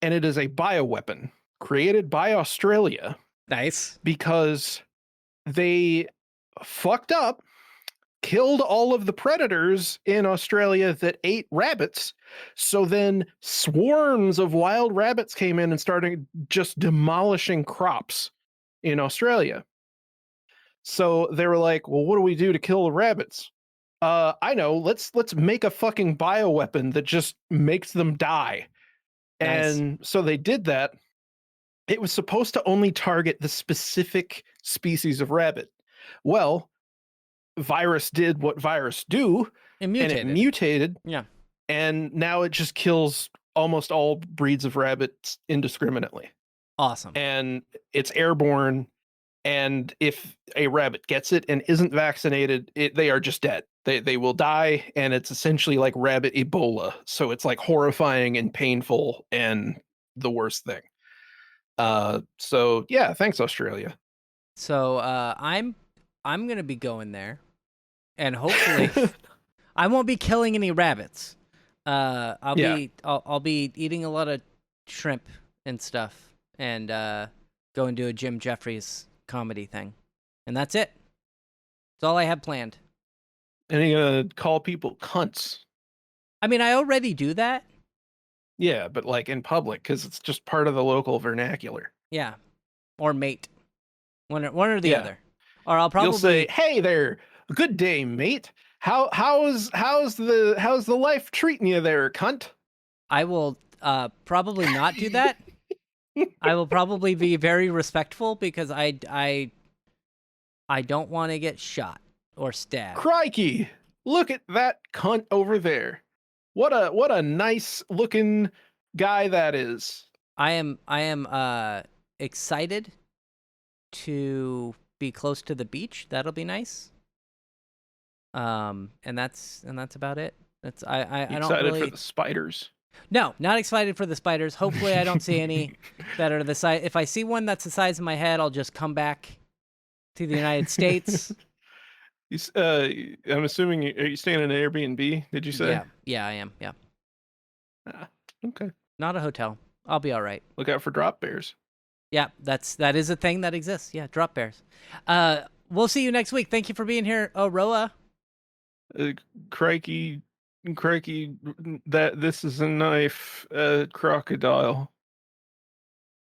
[SPEAKER 2] and it is a bioweapon created by Australia
[SPEAKER 1] Nice.
[SPEAKER 2] because they fucked up, killed all of the predators in Australia that ate rabbits. So then swarms of wild rabbits came in and started just demolishing crops in Australia. So they were like, "Well, what do we do to kill the rabbits?" I know. Let's make a fucking bioweapon that just makes them die.
[SPEAKER 1] Nice.
[SPEAKER 2] And so they did that. It was supposed to only target the specific species of rabbit. Well, virus did what virus do,
[SPEAKER 1] It
[SPEAKER 2] and it
[SPEAKER 1] mutated.
[SPEAKER 2] mutated,
[SPEAKER 1] Yeah.
[SPEAKER 2] and now it just kills almost all breeds of rabbits indiscriminately.
[SPEAKER 1] Awesome.
[SPEAKER 2] And it's airborne, and if a rabbit gets it and isn't vaccinated, they are just dead. They will die, and it's essentially like rabbit Ebola. So it's like horrifying and painful and the worst thing. So yeah, thanks Australia.
[SPEAKER 1] So I'm gonna be going there, and hopefully I won't be killing any rabbits.
[SPEAKER 2] Yeah.
[SPEAKER 1] I'll be eating a lot of shrimp and stuff, and go and do a Jim Jeffries comedy thing, and that's it. That's all I have planned.
[SPEAKER 2] And you're gonna call people cunts.
[SPEAKER 1] I mean, I already do that.
[SPEAKER 2] Yeah, but like in public, because it's just part of the local vernacular.
[SPEAKER 1] Yeah, or mate, one or the
[SPEAKER 2] Yeah.
[SPEAKER 1] other. Or I'll
[SPEAKER 2] You'll say,
[SPEAKER 1] probably
[SPEAKER 2] "Hey there, good day, mate. How's the life treating you there, cunt?"
[SPEAKER 1] I will probably not do that. I will probably be very respectful because I don't want to get shot or stabbed.
[SPEAKER 2] Crikey! Look at that cunt over there. What a nice looking guy that is.
[SPEAKER 1] I am excited to be close to the beach. That'll be nice. And that's about it. That's I don't
[SPEAKER 2] Excited
[SPEAKER 1] really
[SPEAKER 2] for the spiders.
[SPEAKER 1] No, not excited for the spiders. Hopefully I don't see any that are the size. If I see one that's the size of my head, I'll just come back to the United States.
[SPEAKER 2] I'm assuming are you staying in an Airbnb? Did you say?
[SPEAKER 1] Yeah. Yeah, I am. Yeah.
[SPEAKER 2] Ah, okay.
[SPEAKER 1] Not a hotel. I'll be all right.
[SPEAKER 2] Look out for drop bears.
[SPEAKER 1] Yeah, that is a thing that exists. Yeah, drop bears. We'll see you next week. Thank you for being here, Oroa.
[SPEAKER 2] Crikey, that this is a knife, crocodile.